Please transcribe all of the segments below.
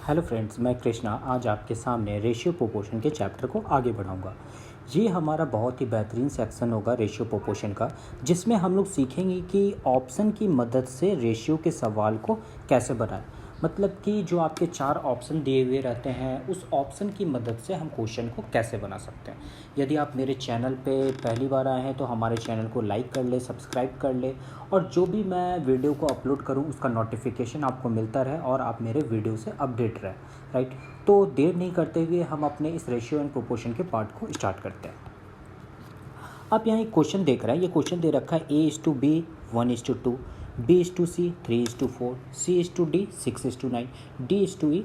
Hello friends, मैं कृष्णा आज आपके सामने रेशियो प्रोपोर्शन के चैप्टर को आगे बढ़ाऊंगा। ये हमारा बहुत ही बेहतरीन सेक्शन होगा रेशियो प्रोपोर्शन का, जिसमें हम लोग सीखेंगे कि ऑप्शन की मदद से रेशियो के सवाल को कैसे बनाएं। मतलब कि जो आपके 4 ऑप्शन दिए हुए रहते हैं, उस ऑप्शन की मदद से हम क्वेश्चन को कैसे बना सकते हैं। यदि आप मेरे चैनल पे पहली बार आए हैं तो हमारे चैनल को लाइक कर ले, सब्सक्राइब कर ले, और जो भी मैं वीडियो को अपलोड करूं उसका नोटिफिकेशन आपको मिलता रहे और आप मेरे वीडियो से अपडेट रहे। राइट, तो देर नहीं करते हुए हम अपने इस रेशियो एंड प्रोपोर्शन के पार्ट को स्टार्ट करते हैं। आप यहाँ एक क्वेश्चन देख रहे हैं। ये क्वेश्चन दे रखा है A/B 1:2, B/C 3:4, C/D 6:9, D/E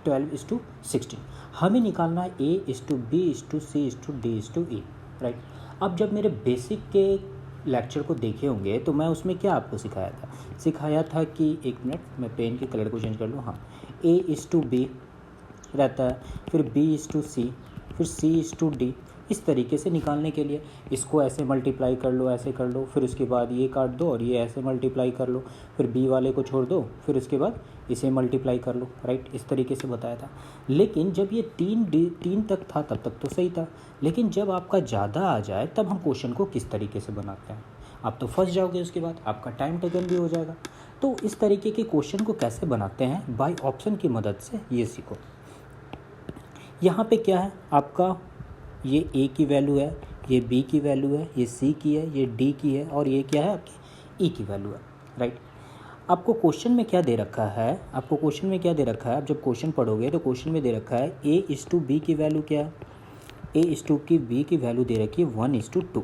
12:16। हमें निकालना है A/B/C/D/E। राइट, अब जब मेरे बेसिक के लेक्चर को देखे होंगे तो मैं उसमें क्या आपको सिखाया था कि एक मिनट, मैं पेन के कलर को चेंज कर लूँ। हाँ, A/B रहता है, फिर B/C, फिर C/D। इस तरीके से निकालने के लिए इसको ऐसे मल्टीप्लाई कर लो, ऐसे कर लो, फिर उसके बाद ये काट दो और ये ऐसे मल्टीप्लाई कर लो, फिर B वाले को छोड़ दो, फिर उसके बाद इसे मल्टीप्लाई कर लो। राइट, इस तरीके से बताया था। लेकिन जब ये 3 तक था तब तक तो सही था, लेकिन जब आपका ज़्यादा आ जाए तब हम क्वेश्चन को किस तरीके से बनाते हैं, आप तो फंस जाओगे। उसके बाद आपका टाइम टेकन भी हो जाएगा। तो इस तरीके के क्वेश्चन को कैसे बनाते हैं, बाय ऑप्शन की मदद से, ये सीखो। यहाँ पे क्या है आपका, ये A की वैल्यू है, ये B की वैल्यू है, ये C की है, ये D की है, और ये क्या है आपकी E की वैल्यू है। राइट, आपको क्वेश्चन में क्या दे रखा है, आप जब क्वेश्चन पढ़ोगे तो क्वेश्चन में दे रखा है A/B की वैल्यू क्या है, A/B की वैल्यू दे रखी है 1:2।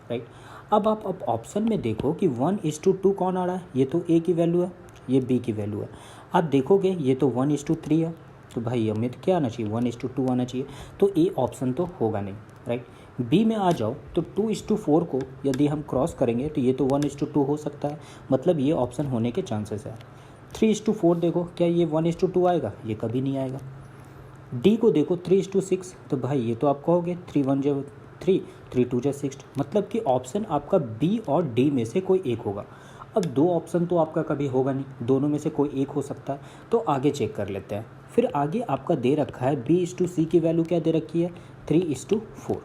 राइट, अब आप ऑप्शन में देखो कि 1:2 कौन आ रहा है। ये तो A की वैल्यू है, ये B की वैल्यू है। आप देखोगे ये तो 1:3 है, तो भाई हमें तो क्या आना चाहिए, 1:2 आना चाहिए। तो A ऑप्शन तो होगा नहीं। राइट, B में आ जाओ तो 2:4 को यदि हम क्रॉस करेंगे तो ये तो 1:2 हो सकता है, मतलब ये ऑप्शन होने के चांसेस है। 3:4 देखो, क्या ये 1:2 आएगा, ये कभी नहीं आएगा। D को देखो 3:6, तो भाई ये तो आप कहोगे 3 1 3, 3 2 6, मतलब कि ऑप्शन आपका B और D में से कोई एक होगा। अब 2 ऑप्शन तो आपका कभी होगा नहीं, दोनों में से कोई एक हो सकता है। तो आगे चेक कर लेते हैं। फिर आगे आपका दे रखा है B/C की वैल्यू क्या दे रखी है, 3:4।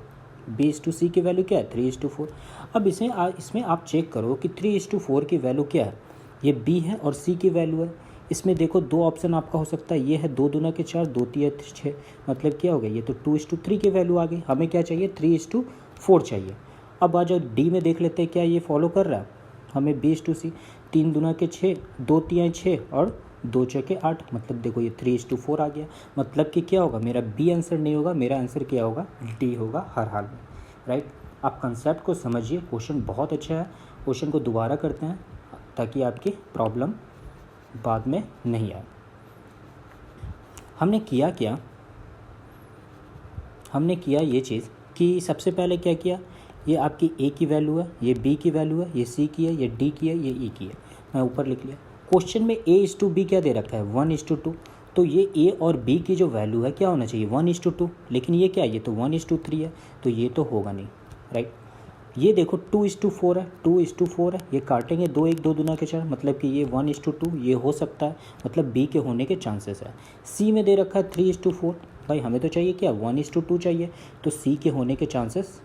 B/C की वैल्यू क्या है, 3:4। अब इसमें आप चेक करो कि 3:4 की वैल्यू क्या है। ये B है और C की वैल्यू है। इसमें देखो 2 ऑप्शन आपका हो सकता है, ये है 2 दूना के 4, 2 3 6, मतलब क्या हो गया, ये तो 2:3 की वैल्यू आ गई। हमें क्या चाहिए, 3:4 चाहिए। अब आ जाओ D में देख लेते हैं क्या ये फॉलो कर रहा है। हमें B/C 3 दूना के 6, 2 3 6 और 2 6 8, मतलब देखो ये 3:4 आ गया। मतलब कि क्या होगा, मेरा B आंसर नहीं होगा, मेरा आंसर क्या होगा, D होगा हर हाल में। राइट, आप कंसेप्ट को समझिए। क्वेश्चन बहुत अच्छा है। क्वेश्चन को दोबारा करते हैं ताकि आपकी प्रॉब्लम बाद में नहीं आए। हमने किया ये चीज़ कि सबसे पहले क्या किया, ये आपकी A की वैल्यू है, ये B की वैल्यू है, ये C की है, ये D की है, ये E की है। मैं ऊपर लिख लिया। क्वेश्चन में A/B क्या दे रखा है, 1:2। तो ये A और B की जो वैल्यू है क्या होना चाहिए, 1:2। लेकिन ये क्या है, ये तो 1:3 है, तो ये तो होगा नहीं। राइट, ये देखो 2:4 है, 2:4 है, ये काटेंगे 2 1 2 दूना के 4, मतलब कि ये 1:2 ये हो सकता है, मतलब B के होने के चांसेस है। C में दे रखा है 3:4, भाई हमें तो चाहिए क्या, 1:2 चाहिए, तो C के होने के चांसेस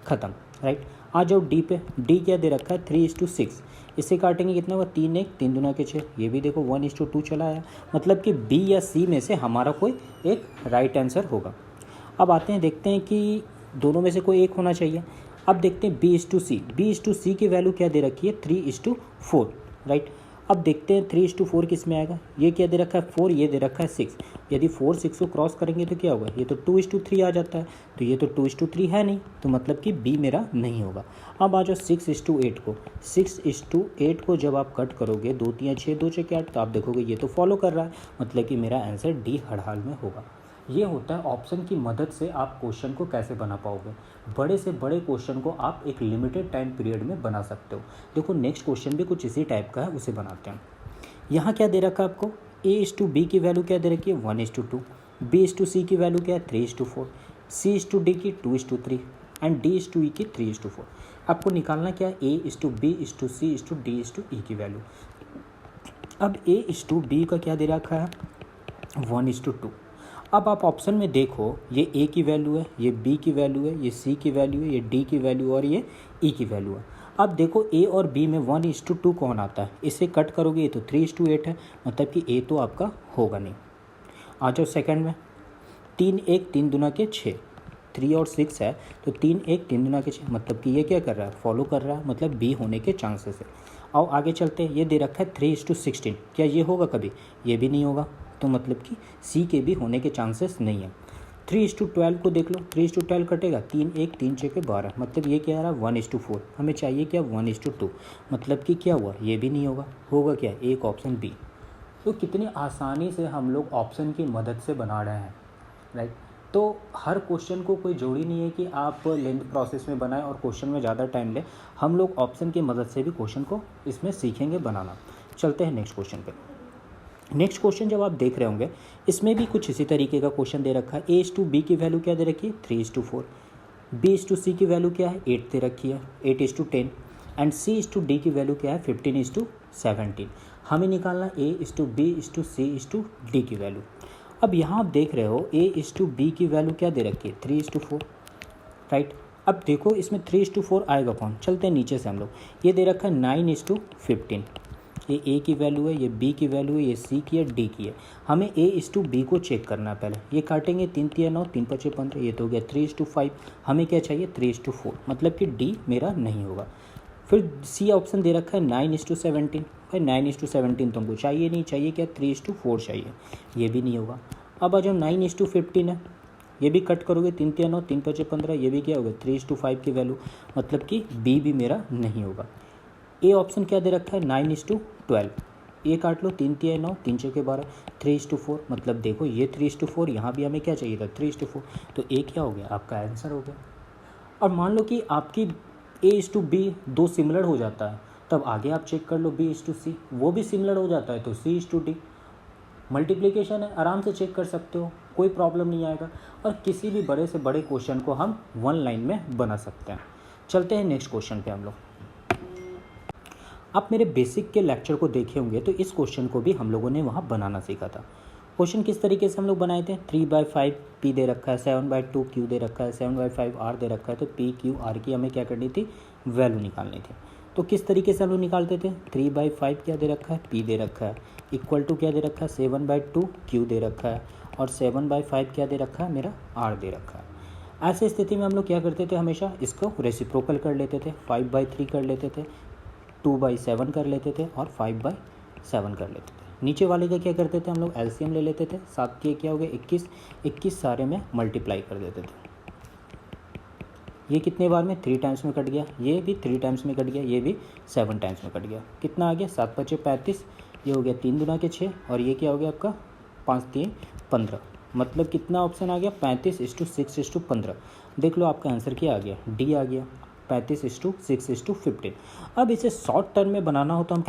ख़त्म। राइट, आ जाओ D पे। D क्या दे रखा है, 3:6। इससे काटेंगे कितना हुआ, 3 1 3 दूना के 6, ये भी देखो 1:2 चला आया, मतलब कि B या C में से हमारा कोई एक राइट आंसर होगा। अब आते हैं, देखते हैं कि दोनों में से कोई एक होना चाहिए। अब देखते हैं B/C की वैल्यू क्या दे रखी है, 3:4। राइट, अब देखते हैं 3:4 किस में आएगा। ये क्या दे रखा है, 4, ये दे रखा है 6। यदि 4 6 को क्रॉस करेंगे तो क्या होगा, ये तो 2:3 आ जाता है, तो ये तो 2:3 है नहीं, तो मतलब कि B मेरा नहीं होगा। अब आ जाओ 6:8 को। 6:8 को जब आप कट करोगे, 2 3 6 2 6 8, तो आप देखोगे ये तो फॉलो कर रहा है, मतलब कि मेरा आंसर D हर हाल में होगा। ये होता है ऑप्शन की मदद से आप क्वेश्चन को कैसे बना पाओगे। बड़े से बड़े क्वेश्चन को आप एक लिमिटेड टाइम पीरियड में बना सकते हो। देखो नेक्स्ट क्वेश्चन भी कुछ इसी टाइप का है, उसे बनाते हैं। यहाँ क्या दे रखा है आपको, A/B की वैल्यू क्या दे रखी है, 1:2। B/C की वैल्यू क्या है, 3:4। C/D की 2:3 एंड D/E की 3:4। आपको निकालना क्या है, A/B/C/D/E की वैल्यू। अब A/B का क्या दे रखा है, 1:2। अब आप ऑप्शन में देखो, ये ए की वैल्यू है, ये बी की वैल्यू है, ये सी की वैल्यू है, ये डी की वैल्यू और ये ई की वैल्यू है। अब देखो ए और बी में 1:2 कौन आता है, इसे कट करोगे ये तो 3:8 है, मतलब कि ए तो आपका होगा नहीं। आ जाओ सेकंड में, 3 1 3 दूना के 6, 3 और 6 है तो 3 1 3 दूना के 6, मतलब कि ये क्या कर रहा है, फॉलो कर रहा है, मतलब बी होने के चांसेस है। आओ आगे चलते हैं, ये दे रखा है 3:16, क्या ये होगा कभी, ये भी नहीं होगा, तो मतलब कि सी के भी होने के चांसेस नहीं है। 3:12 को देख लो, 3:12 कटेगा, 3 1 3 6 के 12, मतलब ये क्या आ रहा है 1:4, हमें चाहिए क्या 1:2, मतलब कि क्या हुआ, ये भी नहीं होगा, होगा क्या, एक ऑप्शन बी। तो कितनी आसानी से हम लोग ऑप्शन की मदद से बना रहे हैं, राइट। तो हर क्वेश्चन को कोई ज़रूरी नहीं है कि आप लेंथ प्रोसेस में बनाएं और क्वेश्चन में ज़्यादा टाइम लें, हम लोग ऑप्शन की मदद से भी क्वेश्चन को इसमें सीखेंगे बनाना। चलते हैं नेक्स्ट क्वेश्चन पे। नेक्स्ट क्वेश्चन जब आप देख रहे होंगे, इसमें भी कुछ इसी तरीके का क्वेश्चन दे रखा है। A/B की वैल्यू क्या दे रखी है, 3:4। B/C की वैल्यू क्या है, 8 दे रखी है, 8:10। एंड C/D की वैल्यू क्या है, 15:17। हमें निकालना A/B/C/D की वैल्यू। अब यहाँ आप देख रहे हो A/B की वैल्यू क्या दे रखी है, 3:4, राइट। अब देखो इसमें 3:4 आएगा कौन, चलते हैं नीचे से हम लोग, ये दे रखा है 9:15। ये ए की वैल्यू है, ये बी की वैल्यू है, ये सी की है, डी की है। हमें A/B को चेक करना है पहले, ये काटेंगे 3 3 9 3 5 15, ये तो हो गया 3:5। हमें क्या चाहिए 3:4, मतलब कि डी मेरा नहीं होगा। फिर सी ऑप्शन दे रखा है 9:17, भाई 9:17 तो हमको चाहिए नहीं, चाहिए क्या 3:4 चाहिए, ये भी नहीं होगा। अब आज हम 9:15 है, ये भी कट करोगे 3 3 9 3 5 15, ये भी क्या होगा 3:5 की वैल्यू, मतलब कि बी भी मेरा नहीं होगा। ए ऑप्शन क्या दे रखा है 9:12, ये काट लो 3 3 9 3 6 के 12, 3:4, मतलब देखो ये 3:4, यहाँ भी हमें क्या चाहिए था 3:4, तो ए क्या हो गया आपका आंसर हो गया। और मान लो कि आपकी A/B दो सिमिलर हो जाता है, तब आगे आप चेक कर लो B/C, वो भी सिमिलर हो जाता है तो C/D। मल्टीप्लिकेशन है, आराम से चेक कर सकते हो, कोई प्रॉब्लम नहीं आएगा, और किसी भी बड़े से बड़े क्वेश्चन को हम 1 लाइन में बना सकते हैं। चलते हैं नेक्स्ट क्वेश्चन पे हम लोग। आप मेरे बेसिक के लेक्चर को देखे होंगे तो इस क्वेश्चन को भी हम लोगों ने वहाँ बनाना सीखा था। क्वेश्चन किस तरीके से हम लोग बनाए थे, 3/5 P दे रखा है, 7/2 Q दे रखा है, 7/5 R दे रखा है, तो P/Q/R की हमें क्या करनी थी, वैल्यू निकालनी थी। तो किस तरीके से हम लोग निकालते थे, 3/5 क्या दे रखा है, P दे रखा है, इक्वल टू क्या दे रखा है 7/2 Q दे रखा है, और 7/5 क्या दे रखा है मेरा R दे रखा है। ऐसे स्थिति में हम लोग क्या करते थे, हमेशा इसको रेसिप्रोकल कर लेते थे, 5/3 कर लेते थे, 2/7 कर लेते थे और 5/7 कर लेते थे। नीचे वाले का क्या करते थे, हम लोग एलसीएम ले लेते थे, 7 के क्या हो गया 21, 21 सारे में मल्टीप्लाई कर देते थे। ये कितने बार में 3 टाइम्स में कट गया, ये भी 3 टाइम्स में कट गया, ये भी 7 टाइम्स में कट गया, कितना आ गया 7 5 35, ये हो गया 3 दूना के 6, और ये क्या हो गया आपका 5 3 15, मतलब कितना ऑप्शन आ गया 35:6:15। देख लो आपका आंसर क्या आ गया, डी आ गया, 35:6:15। अब इसे शॉर्ट टर्म में बनाना हो तो हम,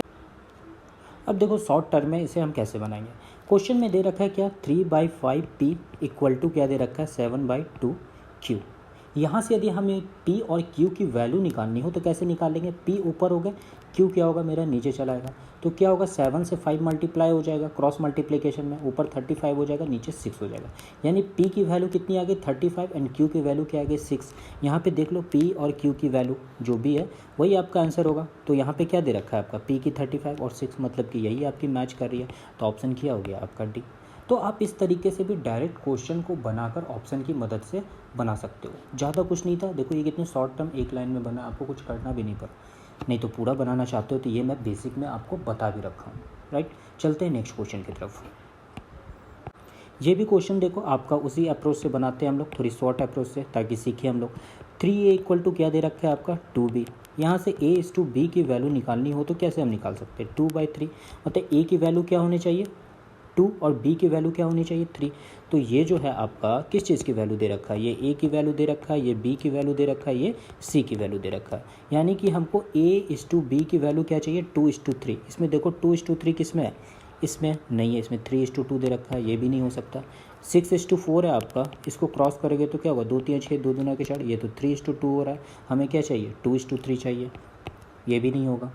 अब देखो शॉर्ट टर्म में इसे हम कैसे बनाएंगे। क्वेश्चन में दे रखा है क्या 3/5 P इक्वल टू क्या दे रखा है 7/2 Q। यहाँ से यदि हमें P और Q की वैल्यू निकालनी हो तो कैसे निकालेंगे, P ऊपर होगा, Q क्या होगा मेरा नीचे चला आएगा, तो क्या होगा 7 से 5 मल्टीप्लाई हो जाएगा क्रॉस मल्टीप्लिकेशन में, ऊपर 35 हो जाएगा नीचे 6 हो जाएगा, यानी P की वैल्यू कितनी आ गई 35 एंड Q की वैल्यू क्या आ गई 6। यहाँ पे देख लो P और Q की वैल्यू जो भी है वही आपका आंसर होगा। तो यहाँ पे क्या दे रखा है आपका P की 35 और 6, मतलब कि यही आपकी मैच कर रही है, तो ऑप्शन क्या हो गया आपका डी। तो आप इस तरीके से भी डायरेक्ट क्वेश्चन को बनाकर ऑप्शन की मदद से बना सकते हो। ज़्यादा कुछ नहीं था, देखो ये कितने शॉर्ट टर्म एक लाइन में बना, आपको कुछ करना भी नहीं पड़ा। नहीं तो पूरा बनाना चाहते हो तो ये मैं बेसिक में आपको बता भी रखा हूँ, राइट। चलते हैं नेक्स्ट क्वेश्चन की तरफ। ये भी क्वेश्चन देखो आपका उसी अप्रोच से बनाते हैं हम लोग, थोड़ी शॉर्ट अप्रोच से, ताकि सीखें हम लोग। 3A इक्वल टू क्या दे रखा है आपका 2B। यहाँ से A/B की वैल्यू निकालनी हो तो कैसे हम निकाल सकते हैं 2/3, मतलब A की वैल्यू क्या होनी चाहिए 2 और B की वैल्यू क्या होनी चाहिए 3। तो ये जो है आपका किस चीज़ की वैल्यू दे रखा है, ये A की वैल्यू दे रखा है, ये B की वैल्यू दे रखा है, ये C की वैल्यू दे रखा है, यानी कि हमको A/B की वैल्यू क्या चाहिए 2:3। इसमें देखो 2:3 किस में है, इसमें नहीं है, इसमें 3:2 दे रखा है, ये भी नहीं हो सकता। 6:4 है आपका, इसको क्रॉस करोगे तो क्या होगा 2 3 6 2 दूना के 4, ये तो 3:2 हो रहा है, हमें क्या चाहिए 2:3 चाहिए, ये भी नहीं होगा।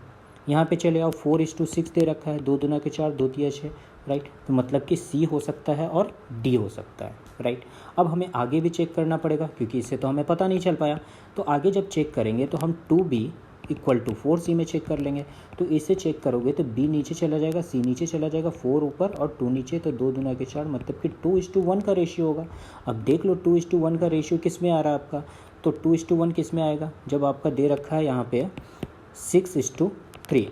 यहाँ पे चले आओ 4:6 दे रखा है, 2 दूना के 4 2 3 6, राइट। तो मतलब कि सी हो सकता है और डी हो सकता है, राइट। अब हमें आगे भी चेक करना पड़ेगा क्योंकि इससे तो हमें पता नहीं चल पाया। तो आगे जब चेक करेंगे तो हम 2b इक्वल टू 4c में चेक कर लेंगे। तो इसे चेक करोगे तो b नीचे चला जाएगा, c नीचे चला जाएगा, 4 ऊपर और 2 नीचे, तो 2 दूना के 4, मतलब कि 2:1 का रेशियो होगा। अब देख लो 2:1 का रेशियो किस में आ रहा है आपका, तो 2:1 किस में आएगा, जब आपका दे रखा है यहाँ पे 6:3।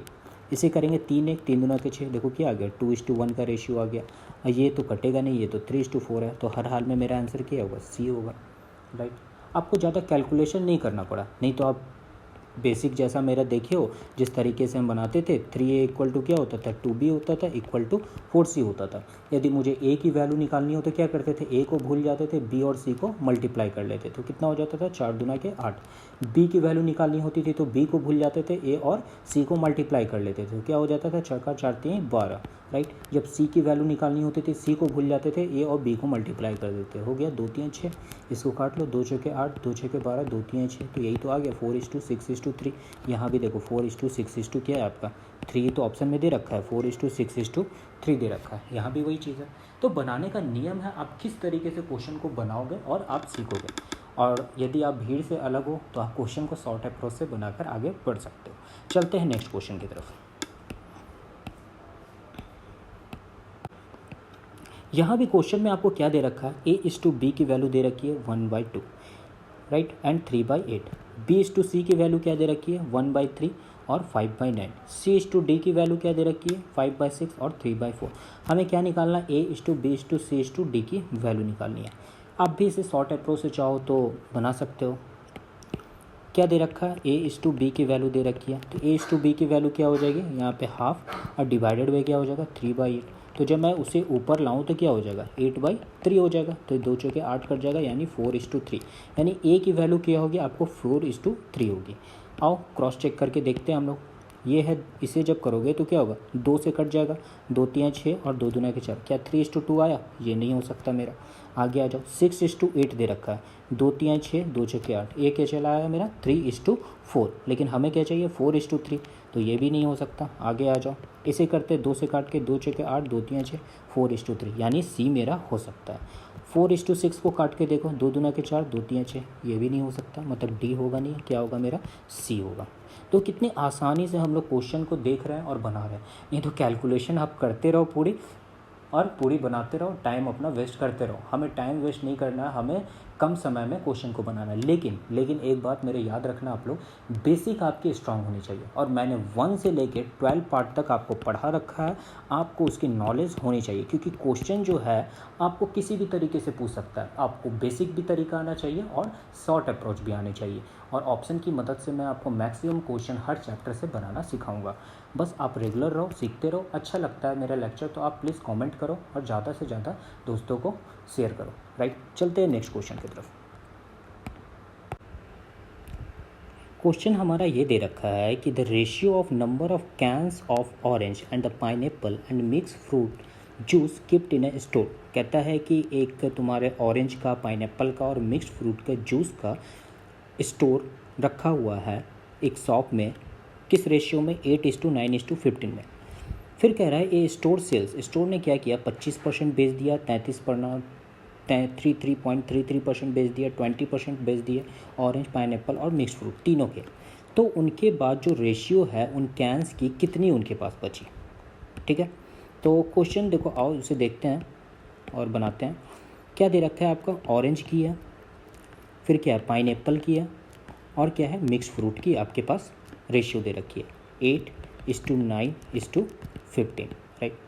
इसे करेंगे 3 3 दूना के 6, देखो क्या आ गया, 2:1 का रेशियो आ गया। और ये तो कटेगा नहीं, ये तो 3:4 है, तो हर हाल में मेरा आंसर क्या होगा, सी होगा, राइट। आपको ज़्यादा कैलकुलेशन नहीं करना पड़ा, नहीं तो आप बेसिक जैसा मेरा देखे हो जिस तरीके से हम बनाते थे, 3a इक्वल टू क्या होता था, 2b होता था इक्वल टू 4c होता था। यदि मुझे a की वैल्यू निकालनी हो तो क्या करते थे, a को भूल जाते थे, b और c को मल्टीप्लाई कर लेते, तो कितना हो जाता था, 4 दूना के 8। b की वैल्यू निकालनी होती थी तो b को भूल जाते थे, a और c को मल्टीप्लाई कर लेते थे, तो क्या हो जाता था, 4 का 4 3 12, राइट। जब c की वैल्यू निकालनी होती थी, c को भूल जाते थे, a और b को मल्टीप्लाई कर देते, हो गया 2 3 6। इसको काट लो, 2 6 8, 2 6 12, 2 3 6, तो यही तो आ गया 4:6:3। यहाँ भी देखो 4:6 क्या है आपका, 3 तो ऑप्शन में दे रखा है, 4:6:3 दे रखा है, यहाँ भी वही चीज़ है। तो बनाने का नियम है, आप किस तरीके से क्वेश्चन को बनाओगे और आप सीखोगे। और यदि आप भीड़ से अलग हो तो आप क्वेश्चन को शॉर्ट अप्रोच से बनाकर आगे बढ़ सकते हो। चलते हैं नेक्स्ट क्वेश्चन की तरफ। यहाँ भी क्वेश्चन में आपको क्या दे रखा है, a:b की वैल्यू दे रखी है 1/2, राइट, एंड 3/8। b:c की वैल्यू क्या दे रखी है, 1/3 और 5/9। c:d की वैल्यू क्या दे रखी है, 5/6 और 3/4। हमें क्या निकालना है, a:b:c:d की वैल्यू निकालनी है। आप भी इसे शॉर्ट अप्रोच से चाहो तो बना सकते हो। क्या दे रखा है, a:b की वैल्यू दे रखी है, तो a:b की वैल्यू क्या हो जाएगी, यहाँ पे हाफ और डिवाइडेड बाई क्या हो जाएगा, 3/8। तो जब मैं उसे ऊपर लाऊं तो क्या हो जाएगा, 8/3 हो जाएगा, तो 2 चौके 8 कट जाएगा, यानी 4:3, यानी a की वैल्यू क्या होगी आपको, 4:3 होगी। आओ क्रॉस चेक करके देखते हैं हम लोग। ये है, इसे जब करोगे तो क्या होगा, 2 से कट जाएगा, 2 3 6 और 2 दूना के 4, क्या 3:2 आया, ये नहीं हो सकता मेरा। आगे आ जाओ, 6:8 दे रखा है, 2 3 6, 2 6 8, ये क्या चला आया मेरा 3:4, लेकिन हमें क्या चाहिए 4:3, तो ये भी नहीं हो सकता। आगे आ जाओ, इसे करते 2 से काट के, 2 6 8, 2 3 6, 4:3, यानी सी मेरा हो सकता है। 4:6 को काट के देखो, 2 दूना के 4, 2 3 6, ये भी नहीं हो सकता, मतलब डी होगा नहीं, क्या होगा मेरा, सी होगा। तो कितनी आसानी से हम लोग क्वेश्चन को देख रहे हैं और बना रहे हैं। नहीं तो कैलकुलेशन आप करते रहो पूरी, और पूरी बनाते रहो, टाइम अपना वेस्ट करते रहो। हमें टाइम वेस्ट नहीं करना है, हमें कम समय में क्वेश्चन को बनाना है। लेकिन एक बात मेरे याद रखना आप लोग, बेसिक आपकी स्ट्रांग होनी चाहिए। और मैंने 1 से लेके 12 पार्ट तक आपको पढ़ा रखा है, आपको उसकी नॉलेज होनी चाहिए, क्योंकि क्वेश्चन जो है आपको किसी भी तरीके से पूछ सकता है। आपको बेसिक भी तरीका आना चाहिए और शॉर्ट अप्रोच भी आनी चाहिए। और ऑप्शन की मदद से मैं आपको मैक्सिमम क्वेश्चन हर चैप्टर से बनाना सिखाऊंगा। बस आप रेगुलर रहो, सीखते रहो। अच्छा लगता है मेरा लेक्चर तो आप प्लीज़ कमेंट करो और ज़्यादा से ज़्यादा दोस्तों को शेयर करो, राइट। चलते हैं नेक्स्ट क्वेश्चन की तरफ। क्वेश्चन हमारा ये दे रखा है कि the ratio of number of cans of orange and the pineapple and mix fruit juice keeped in a store. कहता है कि एक तुम्हारे ऑरेंज का, पाइनएप्पल का और मिक्स्ड फ्रूट का जूस का स्टोर रखा हुआ है एक शॉप में, किस रेशियो में, 8:9:15 में। फिर कह रहा है ए स्टोर सेल्स, स्टोर ने क्या किया, 25% बेच दिया, 33.33% बेच दिया, 20% बेच दिया ऑरेंज, पाइनएप्पल और मिक्स्ड फ्रूट तीनों के। तो उनके बाद जो रेशियो है उन कैंस की कितनी उनके पास बची, ठीक है। तो क्वेश्चन देखो, आओ उसे देखते हैं और बनाते हैं। क्या दे रखा है आपका, ऑरेंज की है, फिर क्या है, पाइनएप्पल की है, और क्या है, मिक्स फ्रूट की आपके पास रेशियो दे रखी है 8:9:15, राइट।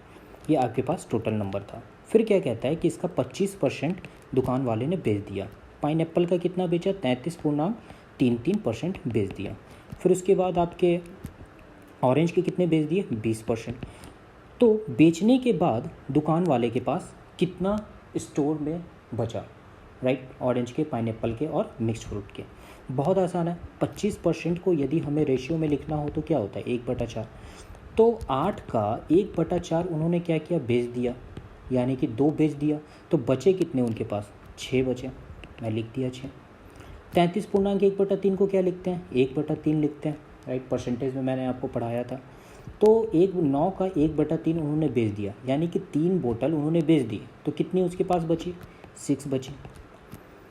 ये आपके पास टोटल नंबर था। फिर क्या कहता है कि इसका 25% दुकान वाले ने बेच दिया। पाइनएप्पल का कितना बेचा, 33.33% बेच दिया। फिर उसके बाद आपके ऑरेंज के कितने बेच दिए, 20%। तो बेचने के बाद दुकान वाले के पास कितना स्टोर में बचा, राइट, ऑरेंज के, पाइनएप्पल के और मिक्स फ्रूट के। बहुत आसान है, 25% को यदि हमें रेशियो में लिखना हो तो क्या होता है, 1/4। तो 8 का 1/4 उन्होंने क्या किया, बेच दिया, यानी कि 2 बेच दिया। तो बचे कितने उनके पास, 6 बचे, मैं लिख दिया 6। 33.1/3 को क्या लिखते हैं, 1/3 लिखते हैं, राइट, परसेंटेज में मैंने आपको पढ़ाया था। तो 9/1/3 उन्होंने बेच दिया, यानी कि 3 बोतल उन्होंने बेच दी, तो कितनी उसके पास बची? 6 बची।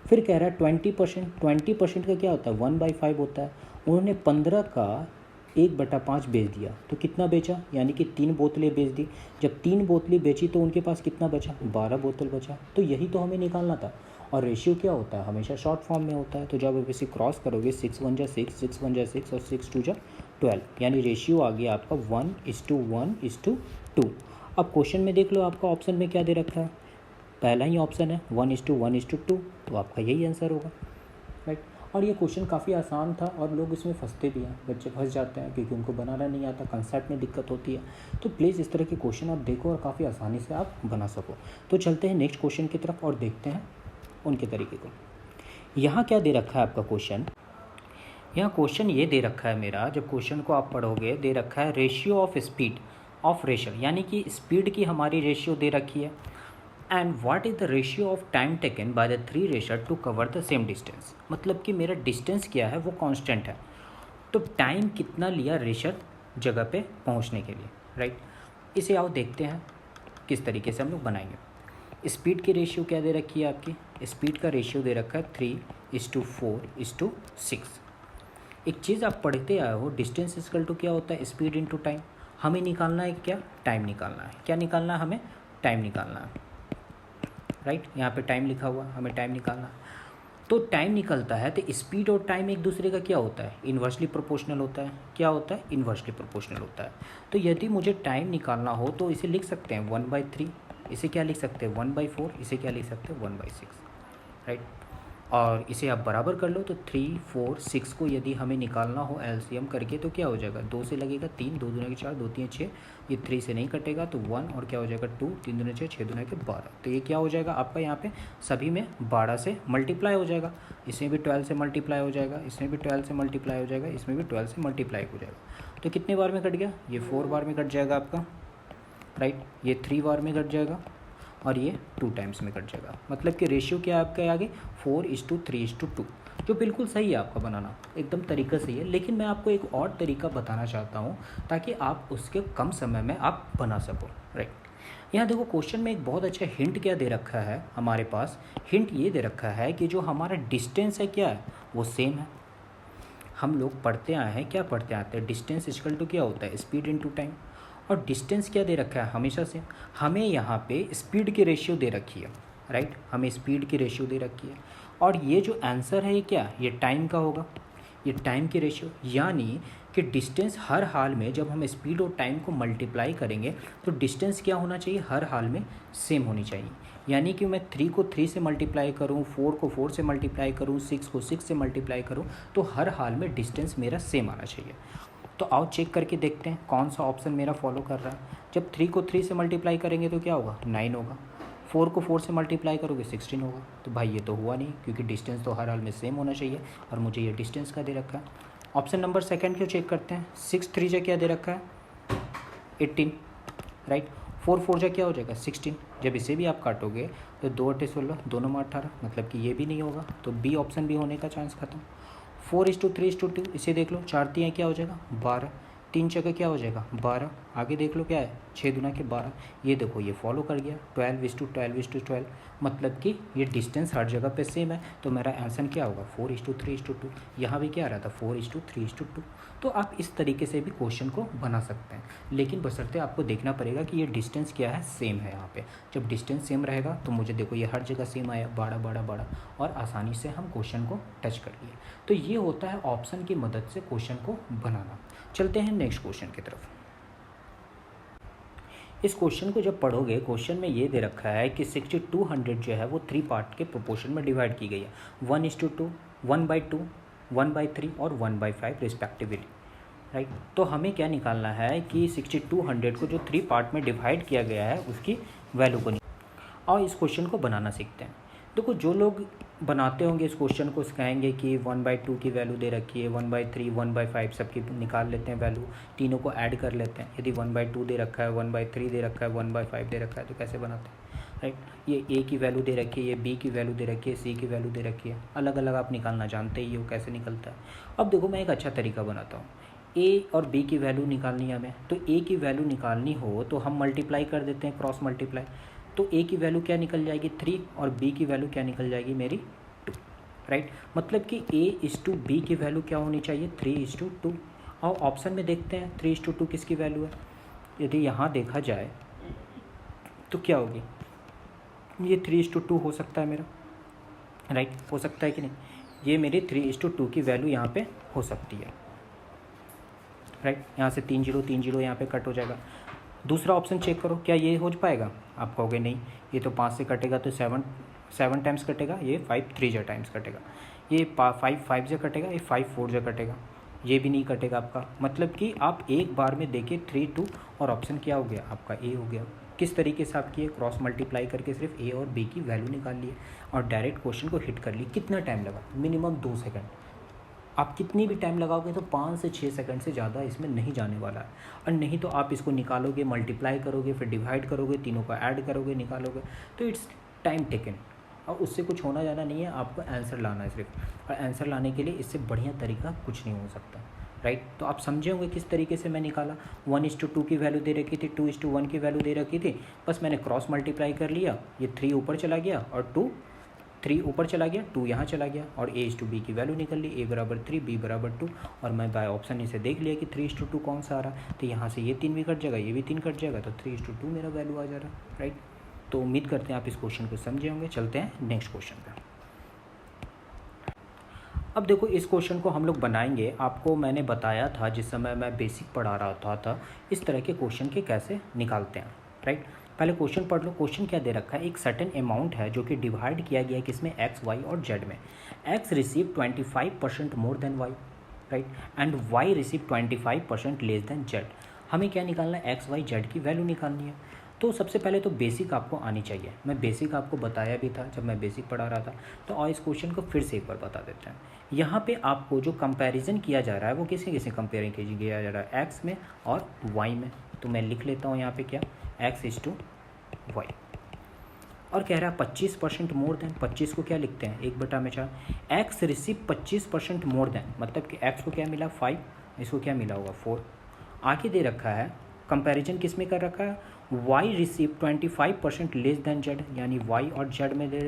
फिर कह रहा है 20% का क्या होता है? 1/5 होता है। उन्होंने 15 का 1/5 बेच दिया, तो कितना बेचा? यानी कि 3 बोतलें बेच दी। जब 3 बोतलें बेची तो उनके पास कितना बचा? 12 बोतल बचा। तो यही तो हमें निकालना था। और रेशियो क्या होता है? हमेशा शॉर्ट फॉर्म में होता है। तो जब आप इसे क्रॉस करोगे 6 1 जा 6, 6 1 जा 6 और 6 2 जा 12, यानी रेशियो आ गया आपका 1:1:2। अब क्वेश्चन में देख लो आपका ऑप्शन में क्या दे रखा है, पहला ही ऑप्शन है 1:1:2, तो आपका यही आंसर होगा, राइट। और ये क्वेश्चन काफ़ी आसान था और लोग इसमें फंसते भी हैं, बच्चे फंस जाते हैं क्योंकि उनको बनाना नहीं आता, कंसेप्ट में दिक्कत होती है। तो प्लीज़ इस तरह के क्वेश्चन आप देखो और काफ़ी आसानी से आप बना सको। तो चलते हैं नेक्स्ट क्वेश्चन की तरफ और देखते हैं उनके तरीके को। यहाँ क्या दे रखा है आपका क्वेश्चन? यहाँ क्वेश्चन ये दे रखा है मेरा, जब क्वेश्चन को आप पढ़ोगे, दे रखा है ratio of speed of racer, यानी कि स्पीड की हमारी रेशियो दे रखी है। And what is the ratio of time taken by the 3 racer to cover the same distance, मतलब कि मेरा डिस्टेंस क्या है वो कांस्टेंट है, तो टाइम कितना लिया रेशर जगह पे पहुंचने के लिए, राइट। इसे आओ देखते हैं किस तरीके से हम लोग बनाएंगे। स्पीड की रेशियो क्या दे रखी है आपकी? स्पीड का रेशियो दे रखा है 3:4:6। एक चीज़ आप पढ़ते आए हो, डिस्टेंस इक्वल टू क्या होता है? Speed into time. हमें निकालना है क्या? टाइम निकालना है। क्या निकालना है हमें? टाइम निकालना है, राइट। यहाँ पे टाइम लिखा हुआ है, हमें टाइम निकालना है। तो टाइम निकलता है तो स्पीड और टाइम एक दूसरे का क्या होता है? इन्वर्सली प्रोपोर्शनल होता है। क्या होता है? इन्वर्सली प्रोपोर्शनल होता है। तो यदि मुझे टाइम निकालना हो तो इसे लिख सकते हैं 1/3, इसे क्या लिख सकते हैं 1/4, इसे क्या लिख सकते हैं 1/6, राइट। और इसे आप बराबर कर लो, तो 3 4 6 को यदि हमें निकालना हो एलसीएम करके तो क्या हो जाएगा? 2 से लगेगा 3, 2 दूना के 4, 2 3 6, ये 3 से नहीं कटेगा तो 1, और क्या हो जाएगा 2, 3 दूना 6, 6 दूना के 12। तो ये क्या हो जाएगा आपका? यहाँ पे सभी में 12 से मल्टीप्लाई हो जाएगा, इसमें भी 12 से मल्टीप्लाई हो जाएगा, इसमें भी 12 से मल्टीप्लाई हो जाएगा, इसमें भी 12 से मल्टीप्लाई हो जाएगा। तो कितने बार में कट गया? ये 4 बार में कट जाएगा आपका, राइट। ये 3 बार में कट जाएगा और ये 2 टाइम्स में कट जाएगा। मतलब कि रेशियो क्या है आपका आगे? 4:3:2, जो बिल्कुल सही है आपका बनाना, एकदम तरीका सही है। लेकिन मैं आपको एक और तरीका बताना चाहता हूँ ताकि आप उसके कम समय में आप बना सको, राइट। यहाँ देखो क्वेश्चन में एक बहुत अच्छा हिंट क्या दे रखा है हमारे पास। हिंट ये दे रखा है कि जो हमारा डिस्टेंस है क्या है? वो सेम है। हम लोग पढ़ते आए हैं, क्या पढ़ते आते हैं? डिस्टेंस इक्वल टू क्या होता है? Speed into time. और डिस्टेंस क्या दे रखा है? हमेशा से हमें यहाँ पे स्पीड की रेशियो दे रखी है, राइट। हमें स्पीड की रेशियो दे रखी है और ये जो आंसर है ये क्या? ये टाइम का होगा, ये टाइम की रेशियो। यानी कि डिस्टेंस हर हाल में जब हम स्पीड और टाइम को मल्टीप्लाई करेंगे तो डिस्टेंस क्या होना चाहिए? हर हाल में सेम होनी चाहिए। यानी कि मैं 3 को 3 से मल्टीप्लाई करूँ, 4 को 4 से मल्टीप्लाई करूँ, 6 को 6 से मल्टीप्लाई करूँ, तो हर हाल में डिस्टेंस मेरा सेम आना चाहिए। तो आओ चेक करके देखते हैं कौन सा ऑप्शन मेरा फॉलो कर रहा है। जब 3 को 3 से मल्टीप्लाई करेंगे तो क्या होगा? 9 होगा। 4 को 4 से मल्टीप्लाई करोगे 16 होगा। तो भाई ये तो हुआ नहीं, क्योंकि डिस्टेंस तो हर हाल में सेम होना चाहिए और मुझे ये डिस्टेंस का दे रखा है। ऑप्शन नंबर सेकंड क्यों चेक करते हैं? 6 3 जा क्या दे रखा है? 18, राइट। 4 4 जा क्या हो जाएगा? 16। जब इसे भी आप काटोगे तो 2 8 16, दोनों में 18, मतलब कि ये भी नहीं होगा, तो बी ऑप्शन भी होने का चांस खत्म। 4:3:2, इसे देख लो, 4 3 क्या हो जाएगा? 12, 3 जगह क्या हो जाएगा? 12। आगे देख लो क्या है? 6 दूना के 12। ये देखो ये फॉलो कर गया 12:12:12, मतलब कि ये डिस्टेंस हर जगह पे सेम है। तो मेरा आंसर क्या होगा? 4:3:2। यहाँ भी क्या आ रहा था? 4:3:2। तो आप इस तरीके से भी क्वेश्चन को बना सकते हैं, लेकिन बशर्ते आपको देखना पड़ेगा कि ये डिस्टेंस क्या है? सेम है। यहाँ पे जब डिस्टेंस सेम रहेगा तो मुझे देखो ये हर जगह सेम आया, 12 12 12, और आसानी से हम क्वेश्चन को टच कर लिए। तो ये होता है ऑप्शन की मदद से क्वेश्चन को बनाना। चलते हैं नेक्स्ट क्वेश्चन की तरफ। इस क्वेश्चन को जब पढ़ोगे, क्वेश्चन में ये दे रखा है कि 6200 जो है वो 3 पार्ट के प्रोपोर्शन में डिवाइड की गई है, 1:2, 1/2, 1/3 और 1/5 रिस्पेक्टिवली, राइट। तो हमें क्या निकालना है कि 6200 को जो 3 पार्ट में डिवाइड किया गया है उसकी वैल्यू को और इस क्वेश्चन को बनाना सीखते हैं। देखो जो लोग बनाते होंगे इस क्वेश्चन को कहेंगे कि 1/2 की वैल्यू दे रखी है, 1/3, 1/5 सबकी निकाल लेते हैं वैल्यू, तीनों को ऐड कर लेते हैं। यदि 1/2 दे रखा है, 1/3 दे रखा है, 1/5 दे रखा है तो कैसे बनाते हैं, राइट। ये ए की वैल्यू दे रखी है, ये बी की वैल्यू दे रखी है, सी की वैल्यू दे रखी है, अलग अलग आप निकालना जानते ही हो कैसे निकलता है। अब देखो मैं एक अच्छा तरीका बनाता हूँ। ए और बी की वैल्यू निकालनी है हमें, तो ए की वैल्यू निकालनी हो तो हम मल्टीप्लाई कर देते हैं, क्रॉस मल्टीप्लाई। तो ए की वैल्यू क्या निकल जाएगी 3 और बी की वैल्यू क्या निकल जाएगी मेरी 2, राइट। मतलब कि A/B की वैल्यू क्या होनी चाहिए 3:2। और ऑप्शन में देखते हैं 3:2 किसकी वैल्यू है। यदि यहाँ देखा जाए तो क्या होगी, ये 3:2 हो सकता है मेरा, राइट, हो सकता है कि नहीं। ये मेरी 3:2 की वैल्यू यहाँ पे हो सकती है, राइट। यहाँ से 3 0 3 0 यहाँ पे कट हो जाएगा। दूसरा ऑप्शन चेक करो, क्या ये हो पाएगा। आप कहोगे नहीं, ये तो 5 से कटेगा तो 7 टाइम्स कटेगा, ये 5 3 टाइम्स कटेगा, ये 5 5 से कटेगा, ये 5 4 से कटेगा, ये भी नहीं कटेगा आपका। मतलब कि आप एक बार में देखिए 3 2 और ऑप्शन क्या हो गया आपका ए हो गया। किस तरीके से आप किए, क्रॉस मल्टीप्लाई करके सिर्फ ए और बी की वैल्यू निकाल लिए और डायरेक्ट क्वेश्चन को हिट कर लिए। कितना टाइम लगा, मिनिमम 2 सेकंड। आप कितनी भी टाइम लगाओगे तो 5 से 6 सेकंड से ज़्यादा इसमें नहीं जाने वाला है। और नहीं तो आप इसको निकालोगे, मल्टीप्लाई करोगे, फिर डिवाइड करोगे, तीनों को ऐड करोगे, निकालोगे, तो इट्स टाइम टेकन। और उससे कुछ होना जाना नहीं है, आपको आंसर लाना है सिर्फ। और आंसर लाने के लिए इससे बढ़िया तरीका कुछ नहीं हो सकता, राइट। तो आप समझे होंगे किस तरीके से मैं निकाला। 1:2 की वैल्यू दे रखी थी, 2:1 की वैल्यू दे रखी थी, बस मैंने क्रॉस मल्टीप्लाई कर लिया, ये 3 ऊपर चला गया और 3 ऊपर चला गया, 2 यहाँ चला गया और A/B की वैल्यू निकल ली, A = 3 B = 2। और मैं बाय ऑप्शन इसे देख लिया कि 3:2 कौन सा आ रहा, तो यहाँ से ये 3 भी कट जाएगा, ये भी 3 कट जाएगा, तो 3:2 मेरा वैल्यू आ जा रहा, राइट। तो उम्मीद करते हैं आप इस क्वेश्चन को समझे होंगे। चलते हैं नेक्स्ट क्वेश्चन पर। अब देखो इस क्वेश्चन को हम लोग बनाएंगे। आपको मैंने बताया था जिस समय मैं बेसिक पढ़ा रहा था इस तरह के क्वेश्चन के कैसे निकालते हैं, राइट। पहले क्वेश्चन पढ़ लो। क्वेश्चन क्या दे रखा है, एक सर्टेन अमाउंट है जो कि डिवाइड किया गया है किसमें, एक्स वाई और जेड में। X receive 25% more than Y, right, and Y receive 25% less than Z. हमें क्या निकालना है, एक्स वाई जेड की वैल्यू निकालनी है। तो सबसे पहले तो बेसिक आपको आनी चाहिए। मैं बेसिक आपको बताया भी था जब मैं बेसिक पढ़ा रहा था, तो और इस क्वेश्चन को फिर से एक बार बता देते हैं। यहाँ पे आपको जो कंपैरिजन किया जा रहा है वो किसे किसे कंपेयरिंग किया जा रहा है, एक्स में और वाई में। तो मैं लिख लेता हूँ यहाँ पे क्या, x/y। और कह रहा है 25% मोर देन, 25 को क्या लिखते हैं 1/4। एक्स रिसीव 25% मोर देन, मतलब कि एक्स को क्या मिला 5, इसको क्या मिला होगा 4। आगे दे रखा है कंपैरिजन किस में कर रखा है, Y receive 25% less than Z, यानी वाई और जेड में दे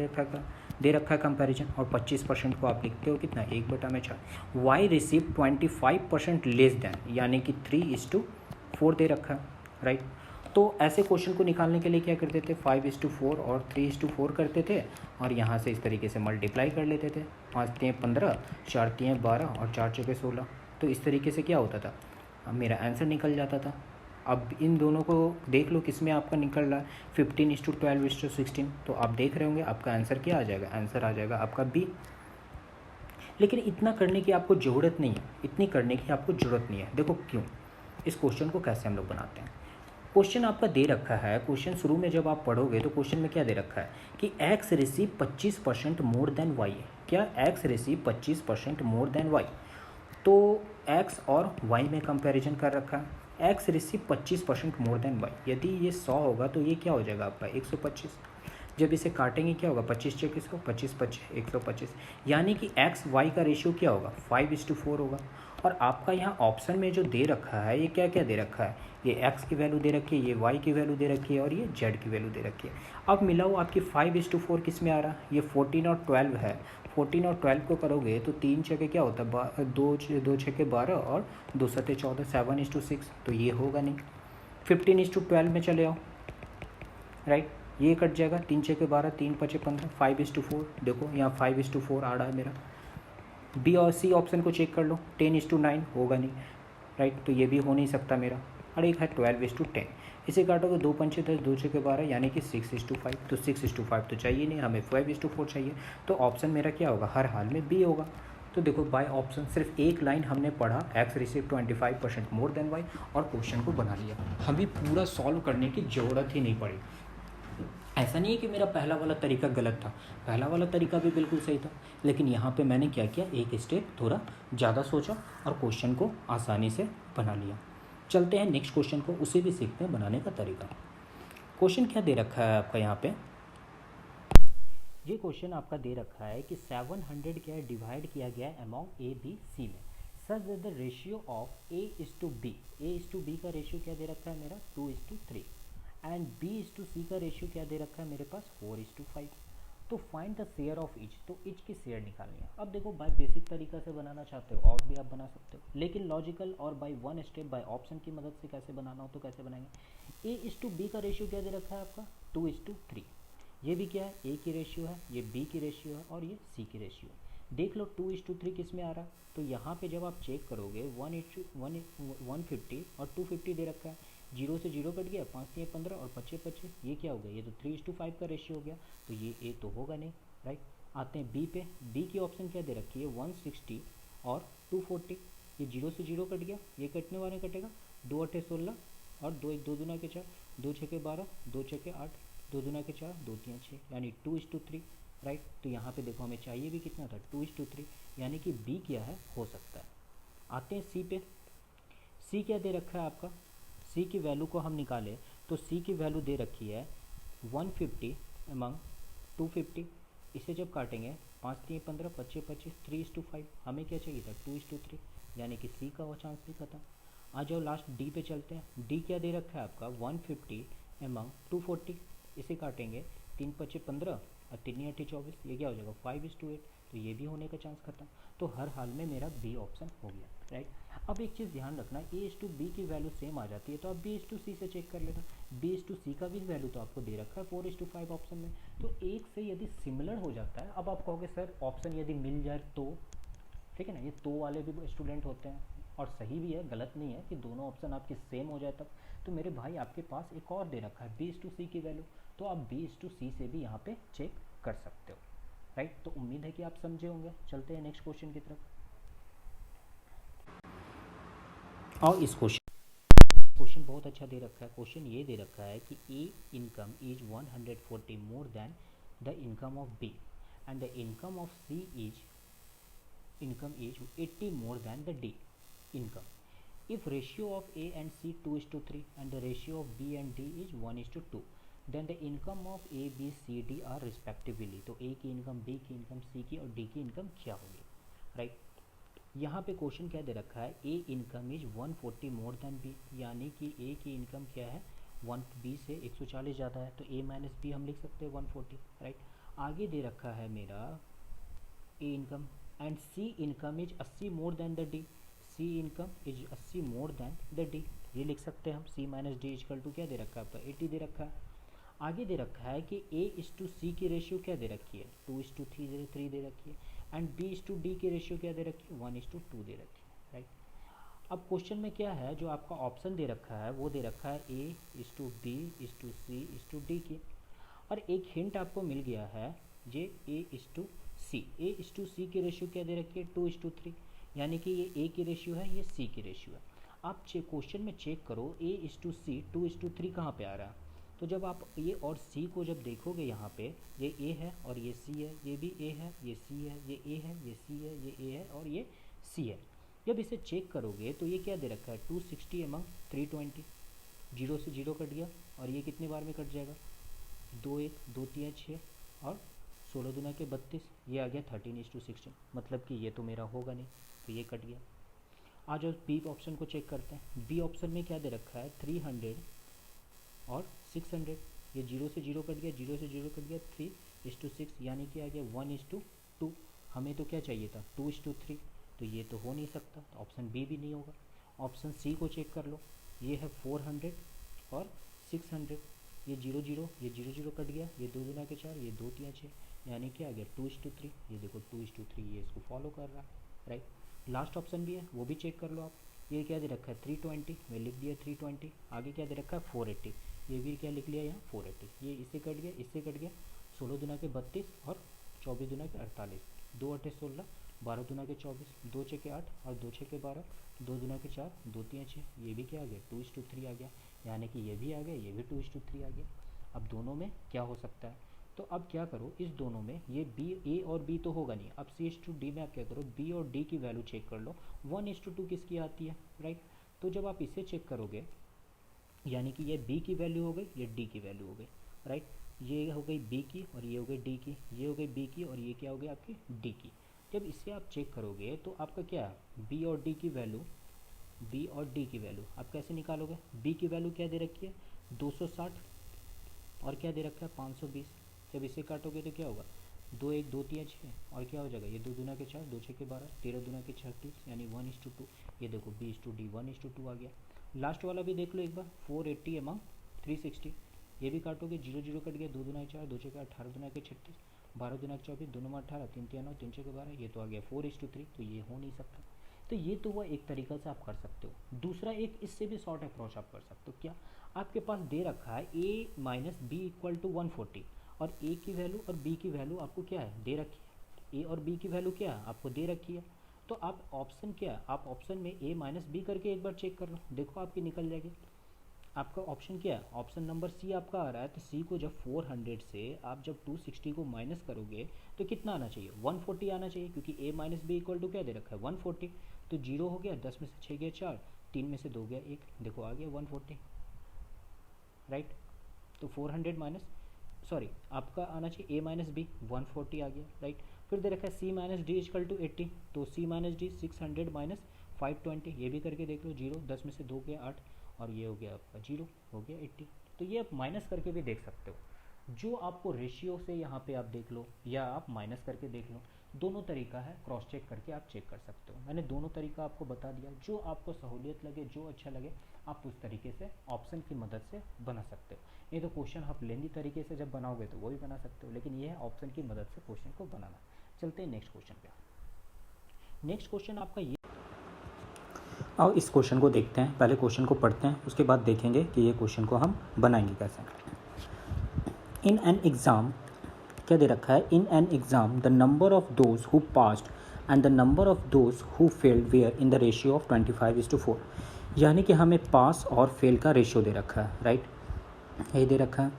रखा है कंपैरिजन। और 25% को आप लिखते हो कितना 1/4। वाई रिसीव 25% लेस देन, यानी कि 3:4 दे रखा है, राइट। तो ऐसे क्वेश्चन को निकालने के लिए क्या करते थे, 5:4 और 3:4 करते थे और यहाँ से इस तरीके से मल्टीप्लाई कर लेते थे। 5 3 15, 4 3 12 और 4 6 16। तो इस तरीके से क्या होता था, अब मेरा आंसर निकल जाता था। अब इन दोनों को देख लो किस में आपका निकल रहा है, 15:12:16। तो आप देख रहे होंगे आपका आंसर क्या आ जाएगा, आंसर आ जाएगा आपका बी। लेकिन इतना करने की आपको ज़रूरत नहीं है, इतनी करने की आपको ज़रूरत नहीं है। देखो क्यों, इस क्वेश्चन को कैसे हम लोग बनाते हैं। क्वेश्चन आपका दे रखा है, क्वेश्चन शुरू में जब आप पढ़ोगे तो क्वेश्चन में क्या दे रखा है कि X receive 25% more than Y. क्या, X receive 25% more than Y. तो एक्स और वाई में कंपैरिजन कर रखा है। X receive 25% more than Y, यदि ये 100 होगा तो ये क्या हो जाएगा आपका 125। जब इसे काटेंगे क्या होगा, 25 चेक इसको, 25 25 125, यानी कि एक्स वाई का रेशियो क्या होगा 5:4 होगा। और आपका यहाँ ऑप्शन में जो दे रखा है ये क्या क्या दे रखा है, ये एक्स की वैल्यू दे रखी है, ये वाई की वैल्यू दे रखी है और ये जेड की वैल्यू दे रखी है। अब मिलाओ आपकी 5:4 किस में आ रहा है, ये 14 और 12 है। 14 और 12 को करोगे तो 3 छके क्या होता है, 2 छके 12 और 2 सते 14, 7:6। तो ये होगा नहीं। 15:12 में चले आओ, राइट, ये कट जाएगा, 3 छके 12, 3 5 15, 5:4। देखो यहाँ 5:4 आ रहा है मेरा। बी और सी ऑप्शन को चेक कर लो, 10:9 होगा नहीं, राइट, तो ये भी हो नहीं सकता मेरा। और एक है 12:10। इसे काटोगे 2 पंचे 10, 2 छके 12, यानी कि 6:5। तो 6:5 तो चाहिए नहीं, हमें 5:4 चाहिए। तो ऑप्शन मेरा क्या होगा, हर हाल में बी होगा। तो देखो बाय ऑप्शन सिर्फ एक लाइन हमने पढ़ा, X receive 25% more than Y, और क्वेश्चन को बना लिया। हमें पूरा सॉल्व करने की ज़रूरत ही नहीं पड़ी। ऐसा नहीं है कि मेरा पहला वाला तरीका गलत था, पहला वाला तरीका भी बिल्कुल सही था, लेकिन यहाँ पे मैंने क्या किया, एक स्टेप थोड़ा ज़्यादा सोचा और क्वेश्चन को आसानी से बना लिया। चलते हैं नेक्स्ट क्वेश्चन को, उसे भी सीखते हैं बनाने का तरीका। क्वेश्चन क्या दे रखा है आपका यहाँ पे, ये क्वेश्चन आपका दे रखा है कि 700 क्या डिवाइड किया गया है अमाउंट ए बी सी में। Such that the ratio of A is to B का रेशियो क्या दे रखा है मेरा 2:3 and B is to C का रेशियो क्या दे रखा है मेरे पास 4:5। तो find the share of each, तो ईच की शेयर निकालनी है। अब देखो बाय बेसिक तरीका से बनाना चाहते हो और भी आप बना सकते हो, लेकिन लॉजिकल और by one step by option की मदद से कैसे बनाना हो तो कैसे बनाएंगे। ए/बी का रेशियो क्या दे रखा है आपका 2:3। ये भी क्या है, ए की रेशियो है, ये बी की रेशियो है और ये सी की रेशियो है। देख लो 2:3 किस में आ रहा है, तो यहाँ पे जब आप चेक करोगे 150 और 250 दे रखा है, जीरो से जीरो कट गया, 5×3 = 15 और 25×25 ये क्या हो गया, ये तो 3:5 का रेशियो हो गया, तो ये ए तो होगा नहीं, राइट। आते हैं बी पे, बी की ऑप्शन क्या दे रखी है 160 और 240, ये जीरो से जीरो कट गया, ये कटने वाले कटेगा, 2×8 = 16 और 2×1 = 4, 2×6 = 12, 2×6 = 8, 2×2 = 4, 2×3 = 6, यानी 2:3, राइट। तो यहाँ पे देखो हमें चाहिए भी कितना था 2:3, यानी कि बी क्या है, हो सकता है। आते हैं सी पे, सी क्या दे रखा है आपका, सी की वैल्यू को हम निकालें तो सी की वैल्यू दे रखी है 150 एमंग 250। इसे जब काटेंगे 5×3 = 15, 25×25 3:5, हमें क्या चाहिए था 2:3, यानी कि सी का वो चांस भी खत्म। आ जाओ लास्ट डी पे चलते हैं, डी क्या दे रखा है आपका 150 एमंग 240, इसे काटेंगे 3×5 = 15 और 3×8 = 24, ये क्या हो जाएगा 5:8, तो ये भी होने का चांस खत्म। तो हर हाल में मेरा बी ऑप्शन हो गया, राइट। अब एक चीज़ ध्यान रखना, ए/बी की वैल्यू सेम आ जाती है तो आप बी/सी से चेक कर लेना। बी/सी का भी वैल्यू तो आपको दे रखा है 4:5 ऑप्शन में, तो एक से यदि सिमिलर हो जाता है, अब आप कहोगे सर ऑप्शन यदि मिल जाए तो, ठीक है ना, ये तो वाले भी स्टूडेंट होते हैं और सही भी है, गलत नहीं है कि दोनों ऑप्शन आपके सेम हो जाए तब। तो मेरे भाई आपके पास एक और दे रखा है बी/सी की वैल्यू, तो आप बी/सी से भी यहाँ पे चेक कर सकते हो, राइट। तो उम्मीद है कि आप समझे होंगे। चलते हैं नेक्स्ट क्वेश्चन की तरफ। और इस क्वेश्चन बहुत अच्छा दे रखा है। क्वेश्चन ये दे रखा है कि A income is 140 more than the income of B and the income of C is 80 more than the D income. If ratio of A and C 2:3 and the ratio of B and D is 1:2, then the income of A, B, C, D are respectively। तो A की income, B की income, C की और D की income क्या होगी, right. यहाँ पे क्वेश्चन क्या दे रखा है, A income is 140 more then B, यानी कि A की इनकम क्या है 1 B से 140 ज़्यादा है, तो A - B हम लिख सकते हैं 140, राइट। आगे दे रखा है मेरा A income and C income is 80 more than the D, C income is 80 more than the D, ये लिख सकते हैं हम। C - D = क्या दे रखा है आपका 80 दे रखा है। आगे दे रखा है कि A/C की रेशियो क्या दे रखी है 2:3 दे रखी है एंड B/D की रेशियो क्या दे रखी है 1:2 दे रखी है, राइट। अब क्वेश्चन में क्या है, जो आपका ऑप्शन दे रखा है वो दे रखा है A/B/C/D की, और एक हिंट आपको मिल गया है ये A/C। A/C की रेशियो क्या दे रखी है 2:3, यानी कि ये A की रेशियो है, ये C की रेशियो है। आप क्वेश्चन में चेक करो A/C 2:3 कहाँ पे आ रहा है, तो जब आप ये और C को जब देखोगे यहाँ पे, ये A है और ये C है, ये भी A है, ये C है, ये A है, ये C है, ये A है और ये C है। जब इसे चेक करोगे तो ये क्या दे रखा है 260 एमंग 320, जीरो से जीरो कट गया और ये कितने बार में कट जाएगा 2 1 2 3 6 और 16 दूना के 32, ये आ गया 13:16, मतलब कि ये तो मेरा होगा नहीं, तो ये कट गया। आ जाओ बी ऑप्शन को चेक करते हैं। बी ऑप्शन में क्या दे रखा है 300 और 600, ये जीरो से जीरो कट गया, जीरो से जीरो कट गया 3:6, यानी कि आ गया 1:2। हमें तो क्या चाहिए था 2:3, तो ये तो हो नहीं सकता, तो ऑप्शन बी भी नहीं होगा। ऑप्शन सी को चेक कर लो, ये है 400 और 600, ये जीरो जीरो, ये जीरो जीरो कट गया, ये 2 दूना के 4, ये 2 3 6, यानी कि आ गया 2:3। ये देखो 2:3, ये इसको फॉलो कर रहा है, राइट। लास्ट ऑप्शन भी है, वो भी चेक कर लो आप। ये क्या दे रखा है 320, मैं लिख दिया 320। आगे क्या दे रखा है 480, ये भी क्या लिख लिया यहाँ 480। ये इससे कट गया, इससे कट गया, 16 दूना के 32 और 24 दूना के 48, 2 8 16, 12 दूना के 24, 2 6 के 8 और 2 6 के 12, 2 दूना के 4, 2 3 6, ये भी क्या आ गया 2:3 आ गया, यानी कि ये भी आ गया, ये भी 2:3 आ गया। अब दोनों में क्या हो सकता है, तो अब क्या करो, इस दोनों में ये बी, ए और बी तो होगा नहीं, अब C/D में आप क्या करो बी और डी की वैल्यू चेक कर लो, 1:2 किसकी आती है, राइट। तो जब आप इसे चेक करोगे, यानी कि ये बी की वैल्यू हो गई, ये डी की वैल्यू हो गई, राइट। ये हो गई बी की और ये हो गई डी की, ये हो गई बी की और ये क्या हो गई आपकी डी की। जब इसे आप चेक करोगे तो आपका क्या है, बी और डी की वैल्यू, बी और डी की वैल्यू आप कैसे निकालोगे। बी की वैल्यू क्या दे रखी है 260 और क्या दे रखा है 520। जब इसे काटोगे तो क्या होगा, 2 1 2 3 6 और क्या हो जाएगा, ये 2 दूना के 4, 2 6 के 12, 13 दूना के 36, यानी 1:2। ये देखो B/D 1:2 आ गया। लास्ट वाला भी देख लो एक बार, 480 एमंग 360। ये भी काटोगे, 0 0 कट गया, 2 दूना के 4, 2 6 के 18 दूना के 36, 12 दूना के 24, 2 9 18, 3 3 9, 3 6 के 12, ये तो आ गया 4:3। तो ये हो नहीं सकता। तो ये तो वह एक तरीका से आप कर सकते हो। दूसरा एक इससे भी शॉर्ट अप्रोच आप कर सकते हो। क्या, आपके पास दे रखा है a minus B equal to 140 और a की वैल्यू और b की वैल्यू आपको क्या है दे रखी है। a और b की वैल्यू क्या है आपको दे रखी है। तो आप ऑप्शन क्या है, आप ऑप्शन में a माइनस बी करके एक बार चेक कर लो, देखो आपकी निकल जाएगी। आपका ऑप्शन क्या है, ऑप्शन नंबर सी आपका आ रहा है। तो सी को जब 400 से आप जब 260 को माइनस करोगे तो कितना आना चाहिए, 140 आना चाहिए, क्योंकि a minus B equal to क्या दे रखा है 140। तो 0 हो गया, 10 में से 6 गया 4, 3 में से 2 गया 1, देखो आ गया 140, राइट। तो 400 माइनस, सॉरी आपका आना चाहिए a माइनस बी 140 आ गया, राइट। फिर दे रखा है c minus D equal to 80, तो c माइनस डी 600 माइनस 520, ये भी करके देख लो, 0 10 में से 2 गया 8 और ये हो गया आपका 0 हो गया 80। तो ये आप माइनस करके भी देख सकते हो, जो आपको रेशियो से यहाँ पे आप देख लो या आप माइनस करके देख लो, दोनों तरीका है, क्रॉस चेक करके आप चेक कर सकते हो। मैंने दोनों तरीका आपको बता दिया, जो आपको सहूलियत लगे, जो अच्छा लगे आप उस तरीके से ऑप्शन की मदद से बना सकते हो। नहीं तो क्वेश्चन आप लेंदी तरीके से जब बनाओगे तो वो भी बना सकते हो, लेकिन ये है ऑप्शन की मदद से क्वेश्चन को बनाना। चलते हैं नेक्स्ट क्वेश्चन पे। नेक्स्ट क्वेश्चन आपका ये, और इस क्वेश्चन को देखते हैं, पहले क्वेश्चन को पढ़ते हैं, उसके बाद देखेंगे कि ये क्वेश्चन को हम बनाएंगे कैसे। इन एन एग्ज़ाम, क्या दे रखा है, in an exam the number of those who passed and the number of those who failed were in the ratio of 25:4। यानी कि हमें पास और फेल का रेशियो दे रखा है, राइट। ये दे रखा है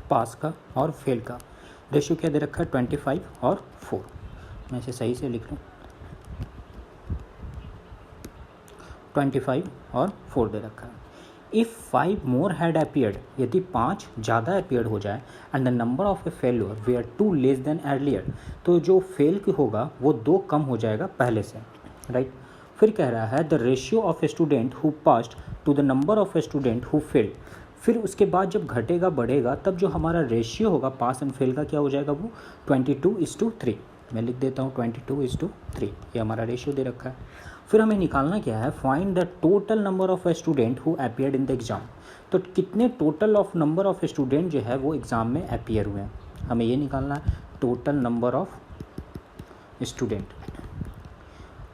पास का और फेल का रेशियो, क्या दे रखा है 25 और 4। मैं इसे सही से लिख लूँ, 25 और 4 दे रखा है। इफ़ 5 मोर हैड अपीयर्ड, यदि 5 ज़्यादा अपीयर्ड हो जाए, and the number of a failure were 2 less than earlier, तो जो फेल की होगा वो 2 कम हो जाएगा पहले से, राइट। फिर कह रहा है the ratio of a student who passed to the number of a student who failed. फिर उसके बाद जब घटेगा बढ़ेगा तब जो हमारा रेशियो होगा पास एंड फेल का क्या हो जाएगा, वो 22:3। मैं लिख देता हूँ 22:3, ये हमारा रेशियो दे रखा है। फिर हमें निकालना क्या है, find the total number of a student who appeared in the exam. तो कितने total of number of student जो है वो एग्ज़ाम में अपीयर हुए हैं, हमें ये निकालना है, टोटल नंबर ऑफ स्टूडेंट।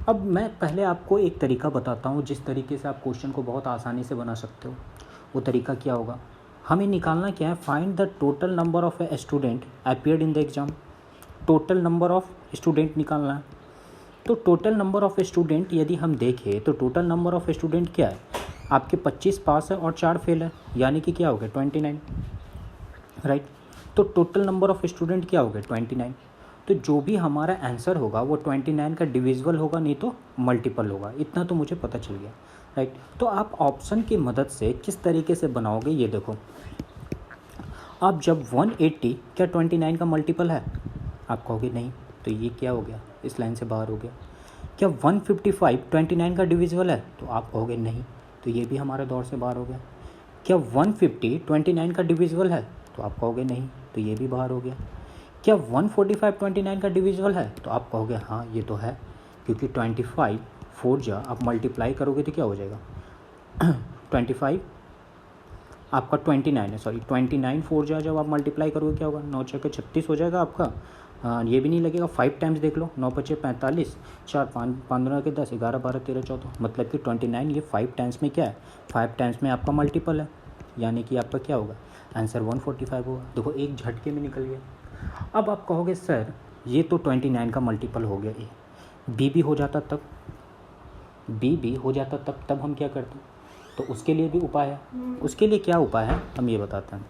अब मैं पहले आपको एक तरीका बताता हूँ जिस तरीके से आप क्वेश्चन को बहुत आसानी से बना सकते हो। वो तरीका क्या होगा, हमें निकालना क्या है, find the total number of a student appeared in the exam. Total number of student निकालना है। तो टोटल नंबर ऑफ स्टूडेंट यदि हम देखें तो टोटल नंबर ऑफ स्टूडेंट क्या है, आपके 25 पास है और 4 फेल है, यानी कि क्या हो गया 29, राइट। तो टोटल नंबर ऑफ स्टूडेंट क्या हो गया 29। तो जो भी हमारा आंसर होगा वो 29 का डिविजिबल होगा, नहीं तो मल्टीपल होगा, इतना तो मुझे पता चल गया, राइट। तो आप ऑप्शन की मदद से किस तरीके से बनाओगे ये देखो। आप जब 180 क्या 29 का मल्टीपल है, आप कहोगे नहीं, तो ये क्या हो गया, इस लाइन से बाहर हो गया। क्या 155 29 का डिविजिबल है, तो आप कहोगे नहीं, तो ये भी हमारे दौर से बाहर हो गया। क्या 150 29 का डिविजिबल है, तो आप कहोगे नहीं, तो ये भी बाहर हो गया। क्या 145 29 का डिविजिबल है, तो आप कहोगे हाँ ये तो है, क्योंकि 25 4 जा आप मल्टीप्लाई करोगे तो क्या हो जाएगा 25 आपका 29 है, सॉरी 29 4 जा जब आप मल्टीप्लाई करोगे क्या होगा, 9 6 36 हो जाएगा आपका। ये भी नहीं लगेगा, 5 टाइम्स देख लो, 9 5 45, 4 5 15 के 10 11 12 13 14, मतलब कि 29 ये 5 टाइम्स में क्या है, 5 टाइम्स में आपका मल्टीपल है, यानी कि आपका क्या होगा आंसर 145 होगा। देखो एक झटके में निकल गया। अब आप कहोगे सर ये तो 29 का मल्टीपल हो गया, ए बी भी हो जाता तब, बी भी हो जाता तब हम क्या करते, तो उसके लिए भी उपाय है। उसके लिए क्या उपाय है हम ये बताते हैं।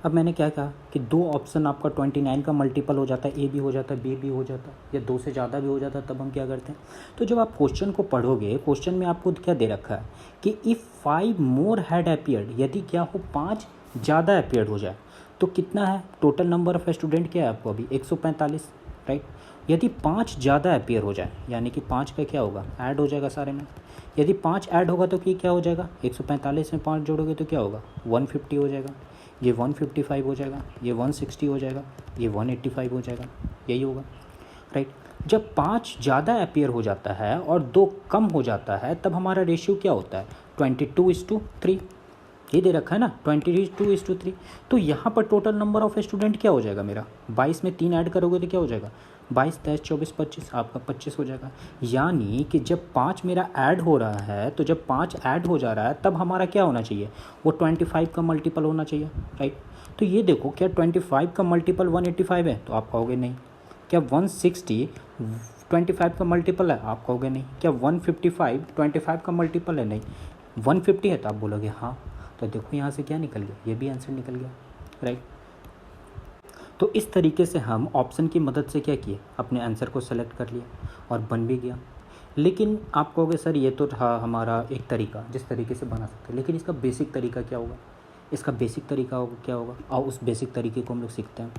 अब मैंने क्या कहा कि 2 ऑप्शन आपका 29 का मल्टीपल हो जाता है, ए भी हो जाता है, बी भी हो जाता है, या 2 से ज़्यादा भी हो जाता है, तब हम क्या करते हैं। तो जब आप क्वेश्चन को पढ़ोगे, क्वेश्चन में आपको क्या दे रखा है कि इफ़ 5 मोर हैड अपीयर्ड, यदि क्या हो 5 ज़्यादा अपीयर्ड हो जाए, तो कितना है टोटल नंबर ऑफ स्टूडेंट क्या है आपको अभी 145, राइट। यदि 5 ज़्यादा अपीयर हो जाए, यानी कि 5 का क्या होगा, ऐड हो जाएगा सारे में। यदि 5 ऐड होगा तो कि क्या हो जाएगा, 145 में 5 जोड़ोगे तो क्या होगा, 150 हो जाएगा, ये 155 हो जाएगा, ये 160 हो जाएगा, ये 185 हो जाएगा, यही होगा, राइट। जब 5 ज़्यादा अपीयर हो जाता है और 2 कम हो जाता है, तब हमारा रेशियो क्या होता है, 22:3। ये दे रखा है ना, 22:3। तो यहाँ पर टोटल नंबर ऑफ स्टूडेंट क्या हो जाएगा मेरा, 22 में 3 ऐड करोगे तो क्या हो जाएगा, 22, 23, 24, 25, आपका 25 हो जाएगा। यानी कि जब 5 मेरा ऐड हो रहा है, तो जब 5 ऐड हो जा रहा है तब हमारा क्या होना चाहिए, वो 25 का मल्टीपल होना चाहिए, राइट। तो ये देखो, क्या 25 का मल्टीपल 185 है, तो आप कहोगे नहीं। क्या 160 25 का मल्टीपल है, आप कहोगे नहीं। क्या 155 25 का मल्टीपल है, नहीं। 150 है, तो आप बोलोगे हाँ। तो देखो यहाँ से क्या निकल गया, ये भी आंसर निकल गया, राइट। तो इस तरीके से हम ऑप्शन की मदद से क्या किए, अपने आंसर को सेलेक्ट कर लिया और बन भी गया। लेकिन आप कहोगे सर ये तो था हमारा एक तरीका जिस तरीके से बना सकते हैं, लेकिन इसका बेसिक तरीका क्या होगा, इसका बेसिक तरीका क्या होगा, और उस बेसिक तरीके को हम लोग सीखते हैं।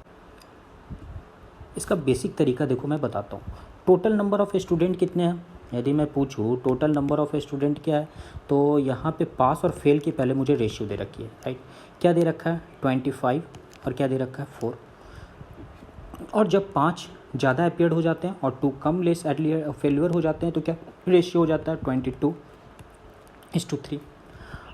इसका बेसिक तरीका देखो मैं बताता हूँ। टोटल नंबर ऑफ़ स्टूडेंट कितने हैं, यदि मैं पूछूँ टोटल नंबर ऑफ़ स्टूडेंट क्या है, तो यहाँ पे पास और फेल की पहले मुझे रेशियो दे रखी है, राइट। क्या दे रखा है, 25, और क्या दे रखा है, 4। और जब 5 ज़्यादा अपीयर्ड हो जाते हैं और 2 कम लेस एर्लियर फेलियर हो जाते हैं, तो क्या रेशियो हो जाता है, 22:3।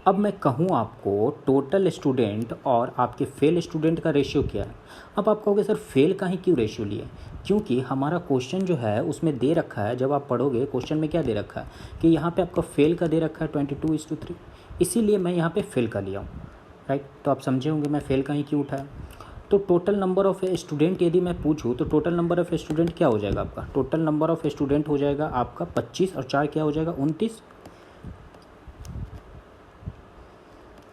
अब मैं कहूँ आपको टोटल स्टूडेंट और आपके फेल स्टूडेंट का रेशियो क्या है। अब आप कहोगे सर फेल का ही क्यों रेशियो लिए, क्योंकि हमारा क्वेश्चन जो है उसमें दे रखा है, जब आप पढ़ोगे क्वेश्चन में क्या दे रखा है कि यहाँ पे आपका फेल का दे रखा है 22:3, इसीलिए मैं यहाँ पे फेल का लिया हूँ, राइट। तो आप समझे होंगे मैं फेल का ही क्यों उठाया। तो टोटल नंबर ऑफ़ स्टूडेंट यदि मैं पूछूँ तो टोटल नंबर ऑफ़ स्टूडेंट क्या हो जाएगा आपका, टोटल नंबर ऑफ़ स्टूडेंट हो जाएगा आपका 25 और 4 क्या हो जाएगा, 29।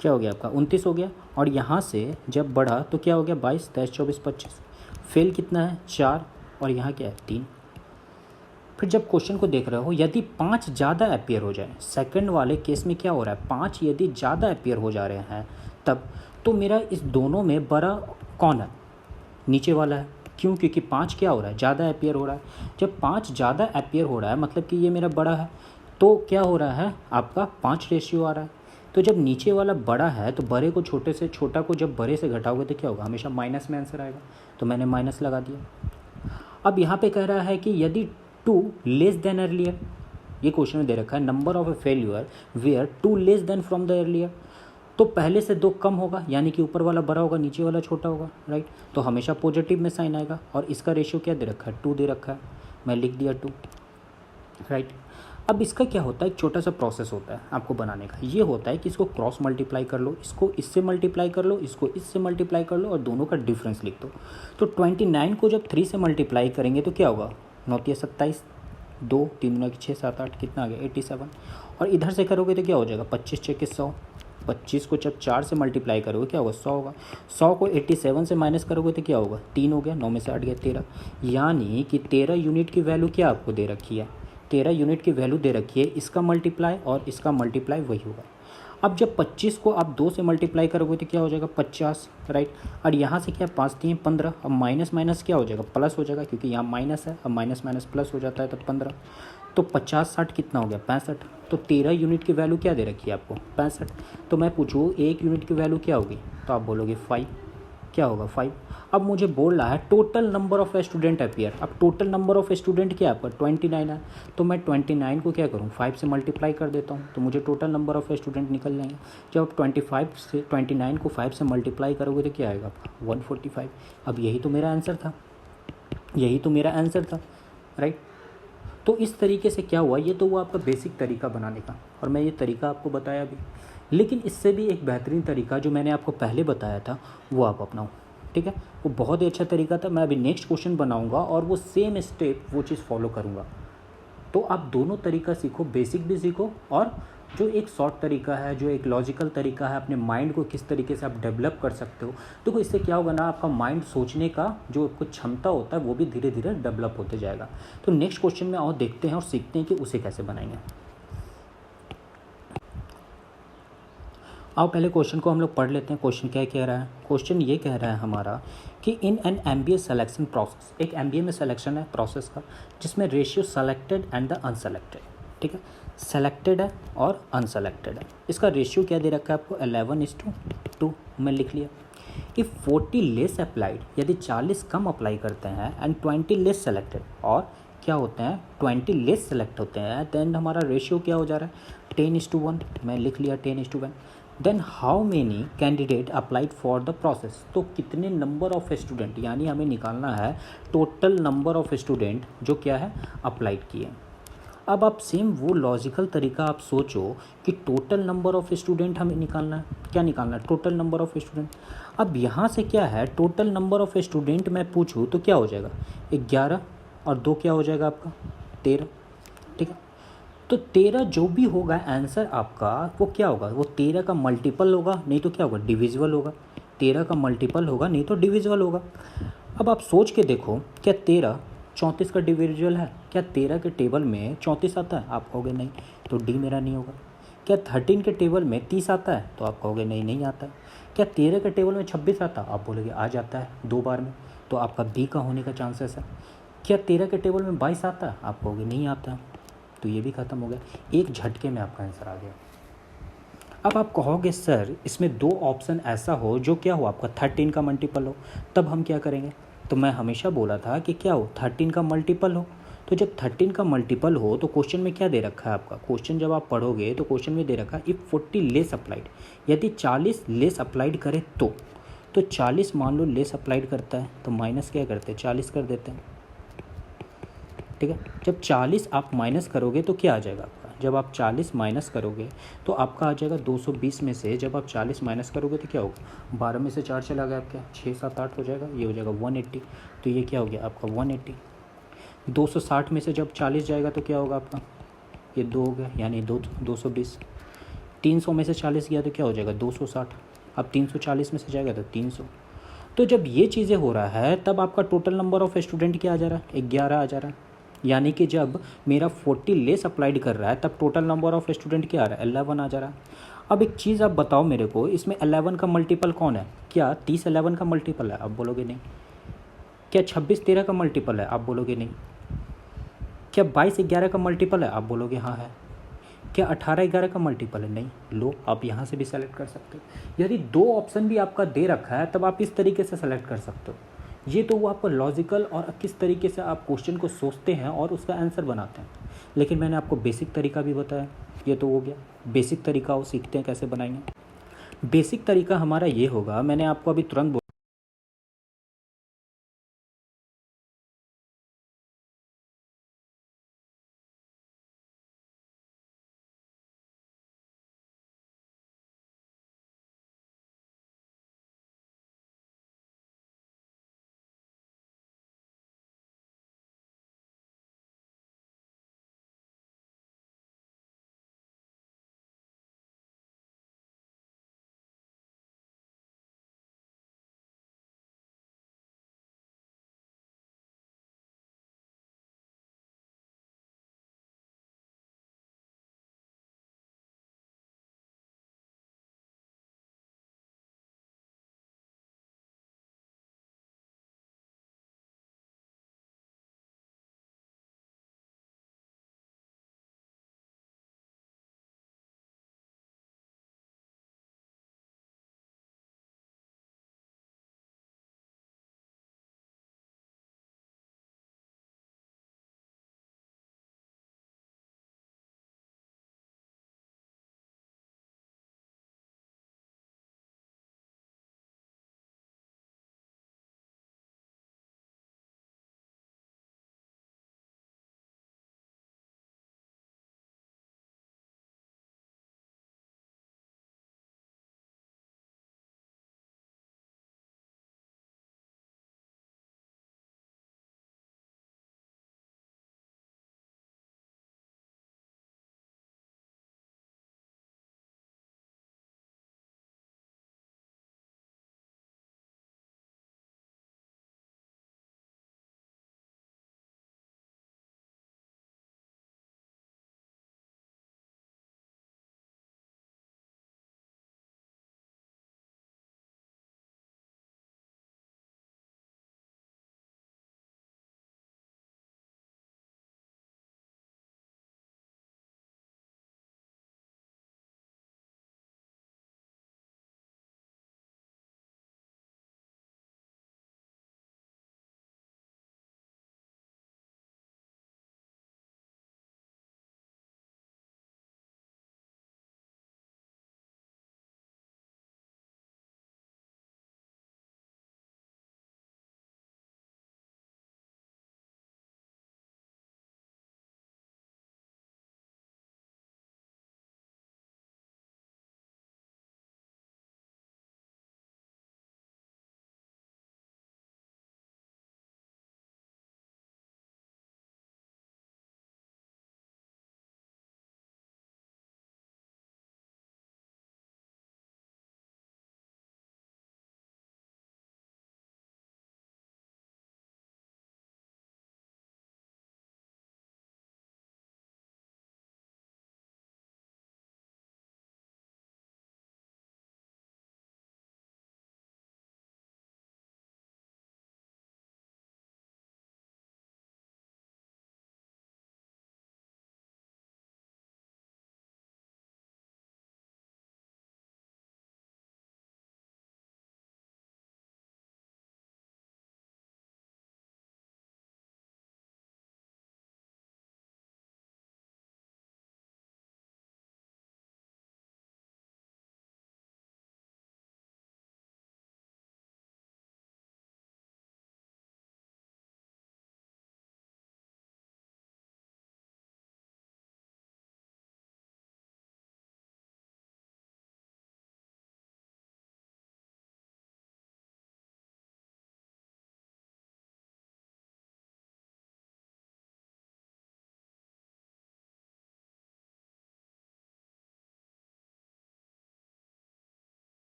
क्या हो गया आपका, 29 हो गया। और यहाँ से जब बढ़ा तो क्या हो गया, 22, 23, 24, 25। फेल कितना है, 4, और यहाँ क्या है, 3। फिर जब क्वेश्चन को देख रहे हो, यदि 5 ज़्यादा अपीयर हो जाए, सेकंड वाले केस में क्या हो रहा है, 5 यदि ज़्यादा अपीयर हो जा रहे हैं तब, तो मेरा इस दोनों में बड़ा कौन है, नीचे वाला है। क्यों, क्योंकि 5 क्या हो रहा है, ज़्यादा अपीयर हो रहा है। जब 5 ज़्यादा अपीयर हो रहा है मतलब कि ये मेरा बड़ा है, तो क्या हो रहा है आपका 5 रेशियो आ रहा है। तो जब नीचे वाला बड़ा है तो बड़े को छोटे से, छोटा को जब बड़े से घटाओगे तो क्या होगा, हमेशा माइनस में आंसर आएगा, तो मैंने माइनस लगा दिया। अब यहाँ पे कह रहा है कि यदि 2 लेस देन अर्लियर, ये क्वेश्चन में दे रखा है number of a failure were 2 less than from the earlier, तो पहले से 2 कम होगा, यानी कि ऊपर वाला बड़ा होगा, नीचे वाला छोटा होगा, राइट। तो हमेशा पॉजिटिव में साइन आएगा। और इसका रेशियो क्या दे रखा है, 2 दे रखा है, मैं लिख दिया 2, राइट। अब इसका क्या होता है, एक छोटा सा प्रोसेस होता है आपको बनाने का। ये होता है कि इसको क्रॉस मल्टीप्लाई कर लो, इसको इससे मल्टीप्लाई कर लो, इसको इससे मल्टीप्लाई कर लो, और दोनों का डिफरेंस लिख दो। तो 29 को जब 3 से मल्टीप्लाई करेंगे तो क्या होगा, 9 × 27, 2, 3 × 6, 7, 8, कितना आ गया, 87। और इधर से करोगे तो क्या हो जाएगा, 25 × 6 = 100। 25 को जब 4 से मल्टीप्लाई करोगे क्या होगा, 100 होगा। 100 को 87 से माइनस करोगे तो क्या होगा, 3 हो गया, 9 में से 8 गया, 13। यानी कि 13 यूनिट की वैल्यू क्या आपको दे रखी है, 13 यूनिट की वैल्यू दे रखी है। इसका मल्टीप्लाई और इसका मल्टीप्लाई वही होगा। अब जब 25 को आप 2 से मल्टीप्लाई करोगे तो क्या हो जाएगा, 50, राइट। और यहाँ से क्या 5 × 3 = 15। अब माइनस माइनस क्या हो जाएगा, प्लस हो जाएगा, क्योंकि यहाँ माइनस है, अब माइनस माइनस प्लस हो जाता है तब 15। तो 50, 60 कितना हो गया, 65। तो 13 यूनिट की वैल्यू क्या दे रखी है आपको, 65। तो मैं पूछूँ 1 यूनिट की वैल्यू क्या होगी, तो आप बोलोगे 5। क्या होगा, 5। अब मुझे बोल रहा है total number of student appear. अब टोटल नंबर ऑफ़ स्टूडेंट क्या है आपका, 29 है। तो मैं 29 को क्या करूँ, 5 से मल्टीप्लाई कर देता हूँ, तो मुझे टोटल नंबर ऑफ़ स्टूडेंट निकल जाएंगे। जब आप 29 को 5 से मल्टीप्लाई करोगे तो क्या आएगा आपका, 145। अब यही तो मेरा आंसर था, यही तो मेरा आंसर था, राइट। तो इस तरीके से क्या हुआ, ये तो वो आपका बेसिक तरीका बनाने का, और मैं ये तरीका आपको बताया भी। लेकिन इससे भी एक बेहतरीन तरीका जो मैंने आपको पहले बताया था वो आप अपनाओ, ठीक है। वो बहुत ही अच्छा तरीका था। मैं अभी नेक्स्ट क्वेश्चन बनाऊंगा और वो सेम स्टेप वो चीज़ फॉलो करूंगा। तो आप दोनों तरीका सीखो, बेसिक भी सीखो, और जो एक शॉर्ट तरीका है, जो एक लॉजिकल तरीका है, अपने माइंड को किस तरीके से आप डेवलप कर सकते हो। देखो इससे क्या होगा ना, आपका माइंड सोचने का जो कुछ क्षमता होता है वो भी धीरे धीरे डेवलप होते जाएगा। तो नेक्स्ट क्वेश्चन में और देखते हैं और सीखते हैं कि उसे कैसे बनाएंगे। आओ पहले क्वेश्चन को हम लोग पढ़ लेते हैं। क्वेश्चन क्या कह रहा है? क्वेश्चन ये कह रहा है हमारा कि in an MBA selection process, एक एमबीए में सिलेक्शन है प्रोसेस का, जिसमें ratio selected and the unselected, ठीक है, सेलेक्टेड है और अनसेलेक्टेड है। इसका रेशियो क्या दे रखा है आपको? 11:2 मैं लिख लिया। इफ़ 40 लेस अप्लाइड, यदि 40 कम अप्लाई करते हैं, एंड 20 लेस सेलेक्टेड, और क्या होते हैं 20 लेस सेलेक्ट होते हैं, देन हमारा रेशियो क्या हो जा रहा है? 10:1 मैं लिख लिया 10:1। Then how many candidate applied for the process, तो कितने नंबर ऑफ स्टूडेंट, यानी हमें निकालना है टोटल नंबर ऑफ स्टूडेंट जो क्या है अप्लाइड किए। अब आप सेम वो लॉजिकल तरीका आप सोचो कि टोटल नंबर ऑफ़ स्टूडेंट हमें निकालना है। क्या निकालना है? Total number of student. अब यहाँ से क्या है, टोटल नंबर ऑफ़ स्टूडेंट मैं पूछूँ तो क्या हो जाएगा? 11 और 2 क्या हो जाएगा आपका? 13, ठीक है। तो 13 जो भी होगा आंसर आपका वो क्या होगा? वो 13 का मल्टीपल होगा, नहीं तो क्या होगा? डिविजिबल होगा। 13 का मल्टीपल होगा, नहीं तो डिविजिबल होगा। अब आप सोच के देखो, क्या 13 34 का डिविजिबल है? क्या 13 के टेबल में 34 आता है? आप कहोगे नहीं, तो डी मेरा नहीं होगा। क्या 13 के टेबल में 30 आता है? तो आप कहोगे नहीं, नहीं आता है। क्या 13 के टेबल में 26 आता है? आप बोलोगे आ जाता है 2 बार में, तो आपका बी का होने का चांसेस है। क्या 13 के टेबल में 22 आता है? आप कहोगे नहीं आता है, तो ये भी ख़त्म हो गया। एक झटके में आपका आंसर आ गया। अब आप कहोगे सर इसमें 2 ऑप्शन ऐसा हो जो क्या हो आपका 13 का मल्टीपल हो, तब हम क्या करेंगे? तो मैं हमेशा बोला था कि क्या हो 13 का मल्टीपल हो। तो जब 13 का मल्टीपल हो तो क्वेश्चन में क्या दे रखा है आपका? क्वेश्चन जब आप पढ़ोगे तो क्वेश्चन में दे रखा है इफ़ 40 लेस अप्लाइड, यदि 40 लेस अप्लाइड करे तो 40 मान लो लेस अप्लाइड करता है तो माइनस क्या करते हैं? 40 कर देते हैं, ठीक है। जब 40 आप माइनस करोगे तो क्या आ जाएगा आपका? जब आप 40 माइनस करोगे तो आपका आ जाएगा 220 में से जब आप 40 माइनस करोगे तो क्या होगा? 12 में से 4 चला गया आपका 6 7 8 हो जाएगा, ये हो जाएगा 180। तो ये क्या हो गया आपका 180। 260 में से जब 40 जाएगा तो क्या होगा आपका? ये 2 हो गया, यानी 220। 300 में से 40 गया तो क्या हो जाएगा? 260। अब 340 में से जाएगा तो 300। तो जब ये चीज़ें हो रहा है तब आपका टोटल नंबर ऑफ़ स्टूडेंट क्या आ जा रहा है? 11 आ जा रहा है। यानी कि जब मेरा 40 लेस अप्लाइड कर रहा है तब टोटल नंबर ऑफ़ स्टूडेंट क्या आ रहा है? 11 आ जा रहा है। अब एक चीज़ आप बताओ मेरे को, इसमें 11 का मल्टीपल कौन है? क्या 30 11 का मल्टीपल है? आप बोलोगे नहीं। क्या 26 13 का मल्टीपल है? आप बोलोगे नहीं। क्या 22 11 का मल्टीपल है? आप बोलोगे हाँ है। क्या 18 11 का मल्टीपल है? नहीं। लो आप यहाँ से भी सेलेक्ट कर सकते हो। यदि 2 ऑप्शन भी आपका दे रखा है तब आप इस तरीके से सेलेक्ट कर सकते हो। ये तो वो आपका लॉजिकल और किस तरीके से आप क्वेश्चन को सोचते हैं और उसका आंसर बनाते हैं। लेकिन मैंने आपको बेसिक तरीका भी बताया, ये तो हो गया। बेसिक तरीका वो सीखते हैं कैसे बनाएंगे। बेसिक तरीका हमारा ये होगा, मैंने आपको अभी तुरंत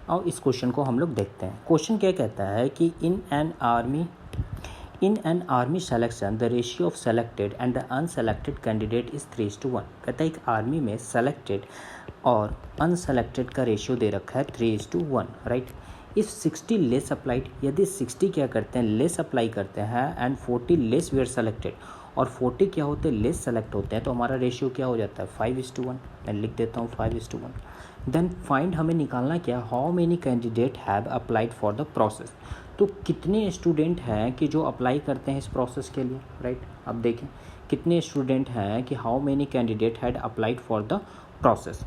और इस क्वेश्चन को हम लोग देखते हैं। क्वेश्चन क्या कहता है कि in an army selection the ratio of selected and the unselected candidate is 3:1। कहता है एक आर्मी में सेलेक्टेड और अनसेलेक्टेड का रेशियो दे रखा है 3:1, राइट। इफ़ 60 लेस अप्लाइड, यदि 60 क्या करते हैं लेस अप्लाई करते हैं एंड 40 लेस वेयर सेलेक्टेड, और 40 क्या होते हैं लेस सेलेक्ट होते हैं, तो हमारा रेशियो क्या हो जाता है 5:1। मैं लिख देता हूँ 5:1। देन फाइंड, हमें निकालना क्या, how many candidate have applied for the process. तो कितने स्टूडेंट हैं कि जो अप्लाई करते हैं इस प्रोसेस के लिए, राइट। अब देखें कितने स्टूडेंट हैं कि how many candidate had applied for the process.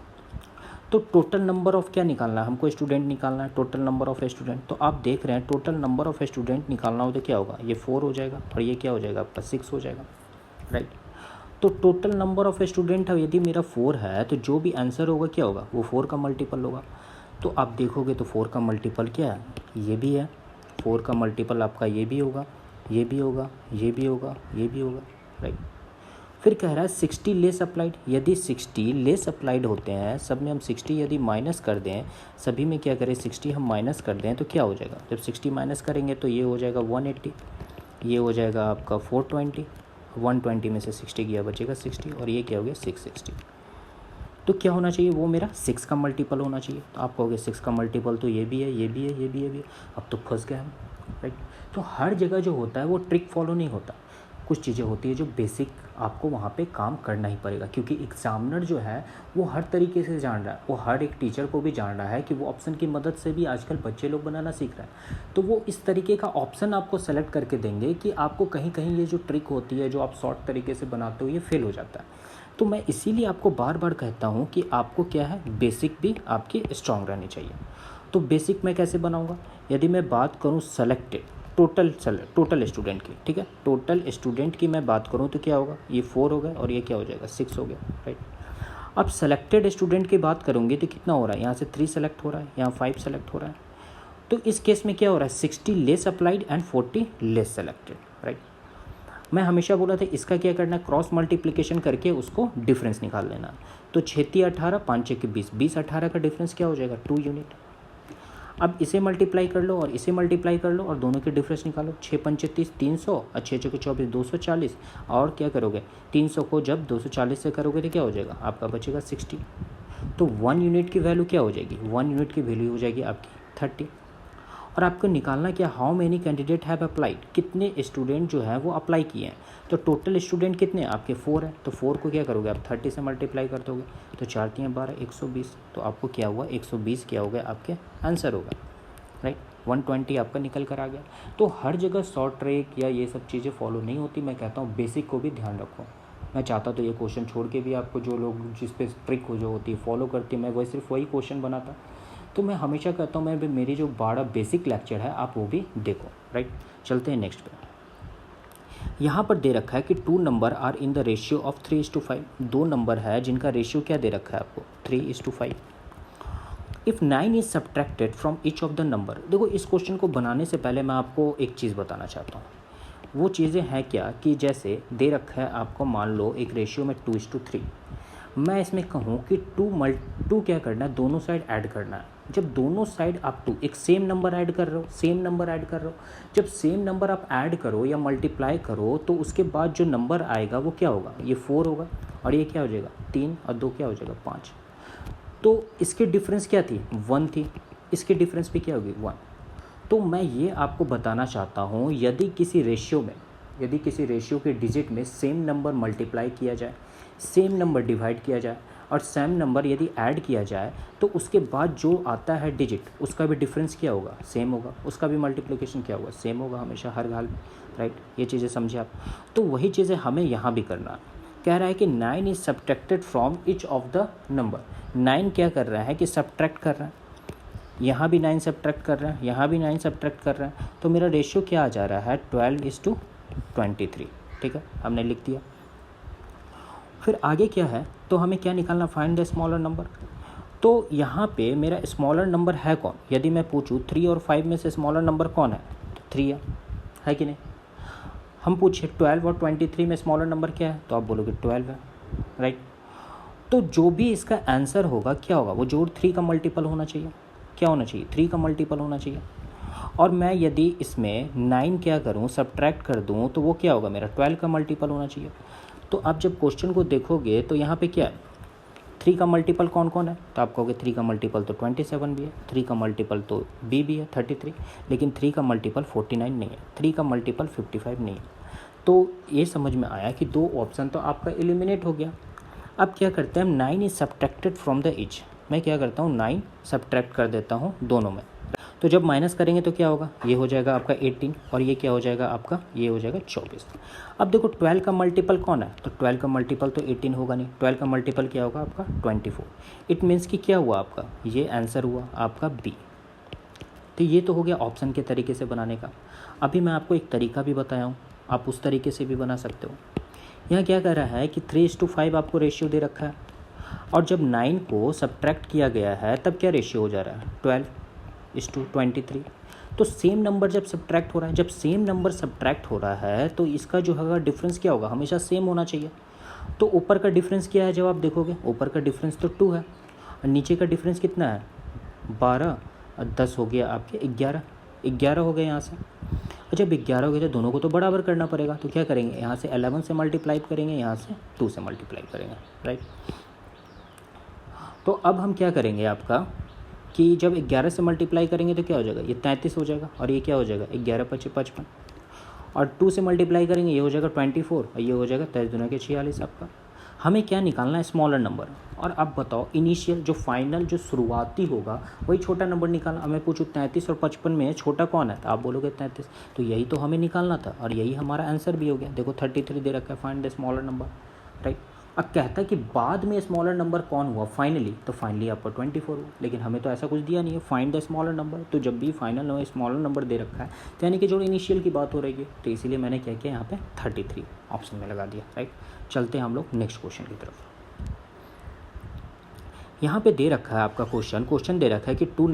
तो टोटल नंबर ऑफ क्या निकालना है हमको, स्टूडेंट निकालना है, टोटल नंबर ऑफ स्टूडेंट। तो आप देख रहे हैं टोटल नंबर ऑफ स्टूडेंट निकालना हो तो क्या होगा, ये 4 हो जाएगा और ये क्या हो जाएगा आपका 6 हो जाएगा, राइट। तो टोटल नंबर ऑफ स्टूडेंट है, यदि मेरा 4 है तो जो भी आंसर होगा क्या होगा वो 4 का मल्टीपल होगा। तो आप देखोगे तो 4 का मल्टीपल क्या है, ये भी है। 4 का मल्टीपल आपका ये भी होगा, ये भी होगा, ये भी होगा, ये भी होगा, राइट। फिर कह रहा है 60 लेस अप्लाइड, यदि 60 लेस अप्लाइड होते हैं, सब में हम 60 यदि माइनस कर दें, सभी में क्या करें 60 हम माइनस कर दें तो क्या हो जाएगा, जब 60 माइनस करेंगे तो ये हो जाएगा 180, ये हो जाएगा आपका 420, 120 में से 60 गया बचेगा 60, और ये क्या हो गया 660। तो क्या होना चाहिए, वो मेरा 6 का मल्टीपल होना चाहिए। तो आप कहोगे 6 का मल्टीपल तो ये भी है, ये भी है, ये भी है, ये भी है। अब तो फंस गए हम, राइट। तो हर जगह जो होता है वो ट्रिक फॉलो नहीं होता, कुछ चीज़ें होती है जो बेसिक आपको वहाँ पे काम करना ही पड़ेगा, क्योंकि एग्जामिनर जो है वो हर तरीके से जान रहा है, वो हर एक टीचर को भी जान रहा है कि वो ऑप्शन की मदद से भी आजकल बच्चे लोग बनाना सीख रहे हैं। तो वो इस तरीके का ऑप्शन आपको सेलेक्ट करके देंगे कि आपको कहीं कहीं ये जो ट्रिक होती है जो आप शॉर्ट तरीके से बनाते हो ये फेल हो जाता है। तो मैं इसीलिए आपको बार बार कहता हूँ कि आपको क्या है बेसिक भी आपकी स्ट्रांग रहनी चाहिए। तो बेसिक मैं कैसे बनाऊँगा, यदि मैं बात करूँ सेलेक्टेड टोटल स्टूडेंट की, ठीक है, टोटल स्टूडेंट की मैं बात करूँ तो क्या होगा, ये 4 हो गया और ये क्या हो जाएगा 6 हो गया, राइट। अब सेलेक्टेड स्टूडेंट की बात करूँगी तो कितना हो रहा है, यहाँ से 3 सेलेक्ट हो रहा है, यहाँ 5 सेलेक्ट हो रहा है। तो इस केस में क्या हो रहा है 60 less applied and 40 less selected, right. मैं हमेशा बोला था इसका क्या करना है, क्रॉस मल्टीप्लिकेशन करके उसको डिफरेंस निकाल लेना। तो 6 18 5 6 20, 20 18 का डिफरेंस क्या हो जाएगा 2 यूनिट। अब इसे मल्टीप्लाई कर लो और इसे मल्टीप्लाई कर लो और दोनों के डिफरेंस निकालो। 6 पंचे 30 300 और 6 6 24 240, और क्या करोगे 300 को जब 240 से करोगे तो क्या हो जाएगा आपका बचेगा 60। तो 1 यूनिट की वैल्यू क्या हो जाएगी, 1 यूनिट की वैल्यू हो जाएगी आपकी 30। और आपको निकालना क्या, how many candidate have applied, कितने स्टूडेंट जो है वो अप्लाई किए हैं। तो टोटल स्टूडेंट कितने आपके 4 है, तो 4 को क्या करोगे आप 30 से मल्टीप्लाई कर दोगे, तो 4 3 12 120, तो आपको क्या हुआ 120 क्या हो गया आपके आंसर होगा, राइट। 120 आपका निकल कर आ गया। तो हर जगह शॉर्ट ट्रिक या ये सब चीज़ें फॉलो नहीं होती, मैं कहता हूँ बेसिक को भी ध्यान रखो। मैं चाहता तो ये क्वेश्चन छोड़ के भी आपको जो लोग जिस पे ट्रिक हो जो होती है फॉलो करती है, मैं वही सिर्फ वही क्वेश्चन बनाता। तो मैं हमेशा कहता हूँ मैं मेरी जो 12 बेसिक लेक्चर है आप वो भी देखो, राइट। चलते हैं नेक्स्ट पे। यहाँ पर दे रखा है कि 2 number are in the ratio of 3:5। 2 number है जिनका रेशियो क्या दे रखा है आपको 3:5। If 9 is subtracted from each of the number. देखो इस क्वेश्चन को बनाने से पहले मैं आपको एक चीज़ बताना चाहता हूँ। वो चीज़ें हैं क्या कि जैसे दे रखा है आपको, मान लो एक रेशियो में 2:3, मैं इसमें कहूँ कि 2 क्या करना है, दोनों साइड ऐड करना है। जब दोनों साइड आप 2 एक सेम नंबर ऐड कर रहे हो, सेम नंबर ऐड कर रहे हो, जब सेम नंबर आप ऐड करो या मल्टीप्लाई करो तो उसके बाद जो नंबर आएगा वो क्या होगा, ये 4 होगा और ये क्या हो जाएगा 3 और 2 क्या हो जाएगा 5। तो इसकी डिफरेंस क्या थी 1 थी, इसकी डिफरेंस भी क्या होगी 1। तो मैं ये आपको बताना चाहता हूँ यदि किसी रेशियो के डिजिट में सेम नंबर मल्टीप्लाई किया जाए, सेम नंबर डिवाइड किया जाए और सेम नंबर यदि ऐड किया जाए तो उसके बाद जो आता है डिजिट उसका भी डिफरेंस क्या होगा सेम होगा, उसका भी मल्टीप्लिकेशन क्या होगा सेम होगा हमेशा हर हाल में, राइट। ये चीज़ें समझे आप। तो वही चीज़ें हमें यहाँ भी करना। कह रहा है कि 9 is subtracted from each of the number. 9 क्या कर रहा है कि सब्ट्रैक्ट कर रहा है, यहाँ भी 9 सब्ट्रैक्ट कर रहा है, यहाँ भी 9 सब्ट्रैक्ट कर रहा है। तो मेरा रेशियो क्या आ जा रहा है 12:23, ठीक है, हमने लिख दिया। फिर आगे क्या है, तो हमें क्या निकालना, फाइंड द स्मॉलर नंबर। तो यहाँ पे मेरा स्मॉलर नंबर है कौन, यदि मैं पूछूँ 3 और 5 में से स्मॉलर नंबर कौन है, तो 3 है कि नहीं। हम पूछे 12 और 23 में स्मॉलर नंबर क्या है, तो आप बोलोगे 12 है, राइट। तो जो भी इसका आंसर होगा क्या होगा, वो जोड़ 3 का मल्टीपल होना चाहिए, क्या होना चाहिए, 3 का मल्टीपल होना चाहिए। और मैं यदि इसमें 9 क्या करूँ, सब्ट्रैक्ट कर दूँ, तो वो क्या होगा, मेरा 12 का मल्टीपल होना चाहिए। तो आप जब क्वेश्चन को देखोगे तो यहाँ पे क्या है, 3 का मल्टीपल कौन कौन है, तो आप कहोगे 3 का मल्टीपल तो 27 भी है, 3 का मल्टीपल तो बी भी है 33, लेकिन 3 का मल्टीपल 49 नहीं है, 3 का मल्टीपल 55 नहीं है। तो ये समझ में आया कि 2 ऑप्शन तो आपका एलिमिनेट हो गया। अब क्या करते हैं हम, 9 is subtracted from the each. मैं क्या करता हूँ, 9 सब्ट्रैक्ट कर देता हूँ दोनों में। तो जब माइनस करेंगे तो क्या होगा, ये हो जाएगा आपका 18 और ये क्या हो जाएगा आपका, ये हो जाएगा 24। अब देखो 12 का मल्टीपल कौन है, तो 12 का मल्टीपल तो 18 होगा नहीं, 12 का मल्टीपल क्या होगा आपका 24। इट मीन्स कि क्या हुआ आपका, ये आंसर हुआ आपका बी। तो ये तो हो गया ऑप्शन के तरीके से बनाने का। अभी मैं आपको एक तरीका भी बताया हूँ, आप उस तरीके से भी बना सकते हो। यहाँ क्या कर रहा है कि 3:5 आपको रेशियो दे रखा है, और जब 9 को सब्ट्रैक्ट किया गया है तब क्या रेशियो हो जा रहा है, 12:23। तो सेम नंबर जब सब्ट्रैक्ट हो रहा है, जब सेम नंबर सब्ट्रैक्ट हो रहा है तो इसका जो है डिफरेंस क्या होगा, हमेशा सेम होना चाहिए। तो ऊपर का डिफरेंस क्या है, जब आप देखोगे ऊपर का डिफरेंस तो 2 है, और नीचे का डिफरेंस कितना है 12, और 10 हो गया आपके 11 हो गए यहाँ से। और जब 11 हो गए तो दोनों को तो बराबर करना पड़ेगा, तो क्या करेंगे, यहाँ से 11 से मल्टीप्लाई करेंगे, यहाँ से 2 से मल्टीप्लाई करेंगे, राइट। तो अब हम क्या करेंगे आपका कि जब 11 से मल्टीप्लाई करेंगे तो क्या हो जाएगा, ये 33 हो जाएगा, और ये क्या हो जाएगा 11 × 5 = 55, और 2 से मल्टीप्लाई करेंगे ये हो जाएगा 24, और ये हो जाएगा 23 × 46 आपका। हमें क्या निकालना है, स्मॉलर नंबर। और अब बताओ इनिशियल जो फाइनल जो शुरुआती होगा वही छोटा नंबर निकालना। अब मैं पूछूँ 33 और 55 में छोटा कौन है, तो आप बोलोगे 33, तो यही तो हमें निकालना था, और यही हमारा आंसर भी हो गया। देखो 33 दे रखा है, find the smaller number, right. अब कहता है कि बाद में स्मॉलर नंबर कौन हुआ फाइनली, तो फाइनली आपका 24 हुआ, लेकिन हमें तो ऐसा कुछ दिया नहीं है, फाइंड द स्मॉलर नंबर। तो जब भी फाइनल हो स्मॉलर नंबर दे रखा है तो यानी कि जो इनिशियल की बात हो रही है, तो इसीलिए मैंने क्या किया यहाँ पे 33 ऑप्शन में लगा दिया, राइट। चलते हैं हम लोग नेक्स्ट क्वेश्चन की तरफ। यहाँ पे दे रखा है आपका क्वेश्चन दे रखा है कि दो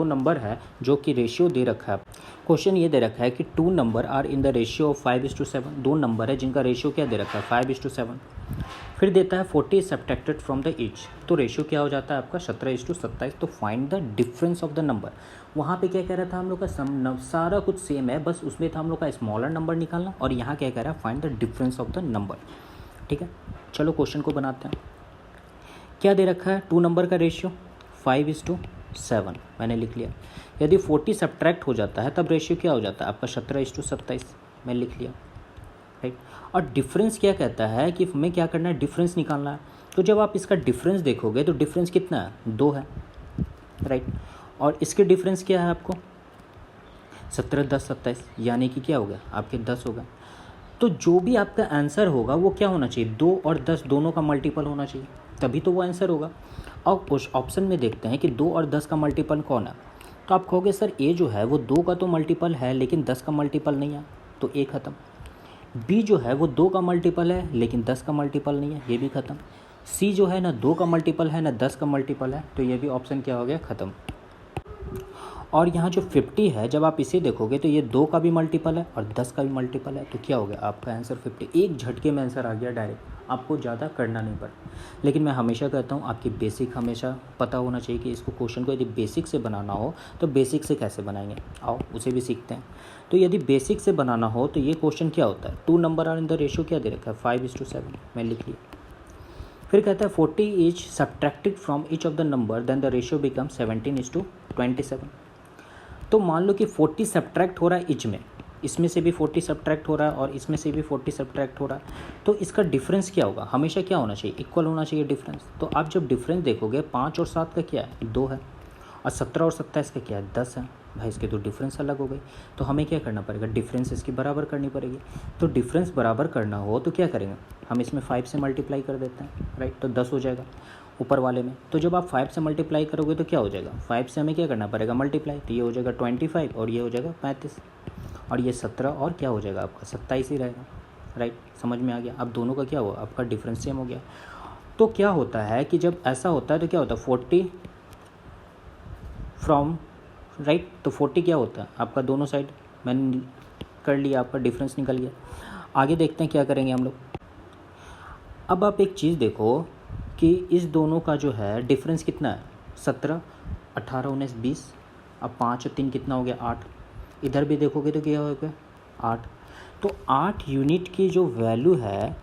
नंबर है जो कि रेशियो दे रखा है। क्वेश्चन ये दे रखा है कि 2 number are in the ratio of 5:7। 2 number है जिनका रेशियो क्या दे रखा है 5:7। फिर देता है 40 सब्ट्रैक्टेड फ्रॉम द ईच, तो रेशियो क्या हो जाता है आपका 17:27। तो find the difference of the number. वहाँ पे क्या कह रहा था हम लोग का सारा कुछ सेम है, बस उसमें था हम लोग का स्मॉलर नंबर निकालना, और यहाँ क्या कह रहा है find the difference of the number. ठीक है, चलो क्वेश्चन को बनाते हैं। क्या दे रखा है, 2 नंबर का रेशियो 5:7 मैंने लिख लिया। यदि 40 सब्ट्रैक्ट हो जाता है तब रेशियो क्या हो जाता है आपका 17:27 मैं लिख लिया, राइट। और डिफरेंस क्या कहता है कि हमें क्या करना है, डिफरेंस निकालना है। तो जब आप इसका डिफरेंस देखोगे तो डिफरेंस कितना है 2 है, राइट। और इसके डिफरेंस क्या है आपको 17, 10, 27, यानी कि क्या हो गया आपके 10 हो गए। तो जो भी आपका आंसर होगा वो क्या होना चाहिए, 2 और 10 दोनों का मल्टीपल होना चाहिए, तभी तो वो आंसर होगा। और उस ऑप्शन में देखते हैं कि 2 और 10 का मल्टीपल कौन है। तो आप कहोगे सर ए जो है वो 2 का तो मल्टीपल है लेकिन 10 का मल्टीपल नहीं है, तो ए ख़त्म। बी जो है वो 2 का मल्टीपल है लेकिन 10 का मल्टीपल नहीं है, ये भी ख़त्म। सी जो है ना 2 का मल्टीपल है ना 10 का मल्टीपल है, तो ये भी ऑप्शन क्या हो गया ख़त्म। और यहाँ जो 50 है जब आप इसे देखोगे तो ये 2 का भी मल्टीपल है और 10 का भी मल्टीपल है, तो क्या हो गया आपका आंसर 50। एक झटके में आंसर आ गया डायरेक्ट, आपको ज़्यादा करना नहीं पड़ा। लेकिन मैं हमेशा कहता हूँ आपकी बेसिक हमेशा पता होना चाहिए कि इसको क्वेश्चन को यदि बेसिक से बनाना हो तो बेसिक से कैसे बनाएंगे, आओ उसे भी सीखते हैं। तो यदि बेसिक से बनाना हो तो ये क्वेश्चन क्या होता है, 2 number are in the ratio क्या दे रखा है 5:7 मैं लिख लिया। फिर कहता है 40 is subtracted from each of the number then the ratio become 17:27। तो मान लो कि 40 सब्ट्रैक्ट हो रहा है ईच में, इसमें से भी 40 सब्ट्रैक्ट हो रहा है और इसमें से भी 40 सब्ट्रैक्ट हो रहा है, तो इसका डिफरेंस क्या होगा, हमेशा क्या होना चाहिए इक्वल होना चाहिए डिफरेंस। तो आप जब डिफरेंस देखोगे 5 और 7 का क्या है 2 है, और 17 और 27 का क्या है 10 है, भाई इसके तो डिफरेंस अलग हो गई। तो हमें क्या करना पड़ेगा, डिफरेंस इसकी बराबर करनी पड़ेगी। तो डिफरेंस बराबर करना हो तो क्या करेंगे, हम इसमें 5 से मल्टीप्लाई कर देते हैं, राइट। तो 10 हो जाएगा ऊपर वाले में। तो जब आप 5 से मल्टीप्लाई करोगे तो क्या हो जाएगा, 5 से हमें क्या करना पड़ेगा मल्टीप्लाई, तो ये हो जाएगा 25 और ये हो जाएगा 35, और ये 17 और क्या हो जाएगा आपका 27 ही रहेगा, राइट। समझ में आ गया। अब दोनों का क्या हुआ, आपका डिफरेंस सेम हो गया। तो क्या होता है कि जब ऐसा होता है तो क्या होता है 40 फ्रॉम, राइट। तो 40 क्या होता है आपका दोनों साइड मैंने कर लिया, आपका डिफरेंस निकल गया। आगे देखते हैं क्या करेंगे हम लोग। अब आप एक चीज़ देखो कि इस दोनों का जो है डिफरेंस कितना है 17, 18, 19, 20, अब 5 और 3 कितना हो गया 8, इधर भी देखोगे तो क्या हो गया 8। तो 8 यूनिट की जो वैल्यू है,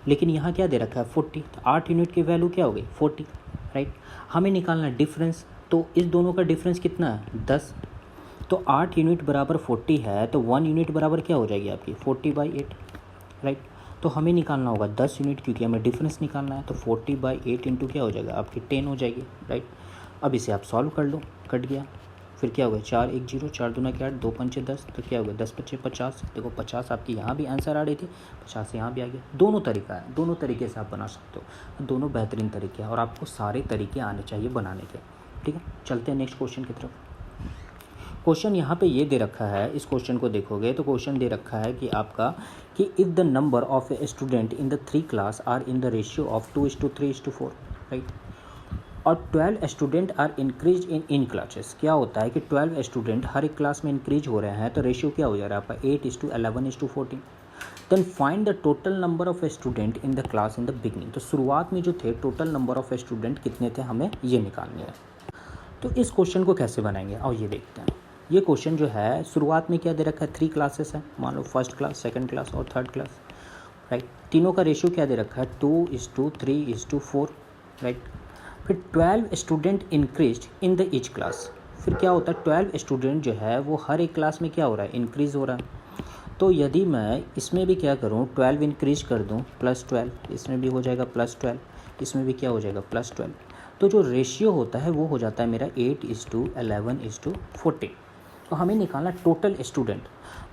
लेकिन यहाँ क्या दे रखा है 40, तो 8 यूनिट की वैल्यू क्या हो गई 40, राइट। हमें निकालना है डिफरेंस, तो इस दोनों का डिफरेंस कितना है 10। तो 8 यूनिट बराबर 40 है, तो 1 यूनिट बराबर क्या हो जाएगी आपकी 40/8, राइट। तो हमें निकालना होगा 10 यूनिट, क्योंकि हमें डिफरेंस निकालना है। तो 40/8 इंटू क्या हो जाएगा आपकी 10 हो जाएगी, राइट। अब इसे आप सॉल्व कर लो, कट गया, फिर क्या हो गया 4 1 0, 4 दूना 8, 2 पंचे 10, तो क्या हो गया 10 पच्चे 50। देखो 50 आपकी यहाँ भी आंसर आ रही थी, 50 यहाँ भी आ गया। दोनों तरीका है, दोनों तरीके से आप बना सकते हो, दोनों बेहतरीन तरीके हैं और आपको सारे तरीके आने चाहिए बनाने के, ठीक है। चलते हैं नेक्स्ट क्वेश्चन की तरफ। क्वेश्चन यहाँ पे ये दे रखा है, इस क्वेश्चन को देखोगे तो क्वेश्चन दे रखा है कि आपका कि if the number of a student in the 3 class are in the ratio of 2:3:4, right, और 12 student are increase in classes. क्या होता है कि 12 स्टूडेंट हर एक क्लास में इंक्रीज हो रहे हैं, तो रेशियो क्या हो जा रहा है आपका 8:11:14। Then find the total number of student in the class in the beginning. तो शुरुआत में जो थे टोटल नंबर ऑफ स्टूडेंट कितने थे, हमें ये निकालने हैं। तो इस क्वेश्चन को कैसे बनाएंगे और ये देखते हैं। ये क्वेश्चन जो है शुरुआत में क्या दे रखा है 3 क्लासेस है, मान लो फर्स्ट क्लास, सेकंड क्लास और थर्ड क्लास, राइट। तीनों का रेशियो क्या दे रखा है 2:3:4, राइट। फिर 12 student increase in the each class. फिर क्या होता है 12 स्टूडेंट जो है वो हर एक क्लास में क्या हो रहा है इंक्रीज़ हो रहा है। तो यदि मैं इसमें भी क्या करूँ 12 इंक्रीज कर दूँ +12, इसमें भी हो जाएगा +12, इसमें भी क्या हो जाएगा +12। तो जो रेशियो होता है वो हो जाता है मेरा 8:11:14। तो हमें निकालना टोटल स्टूडेंट।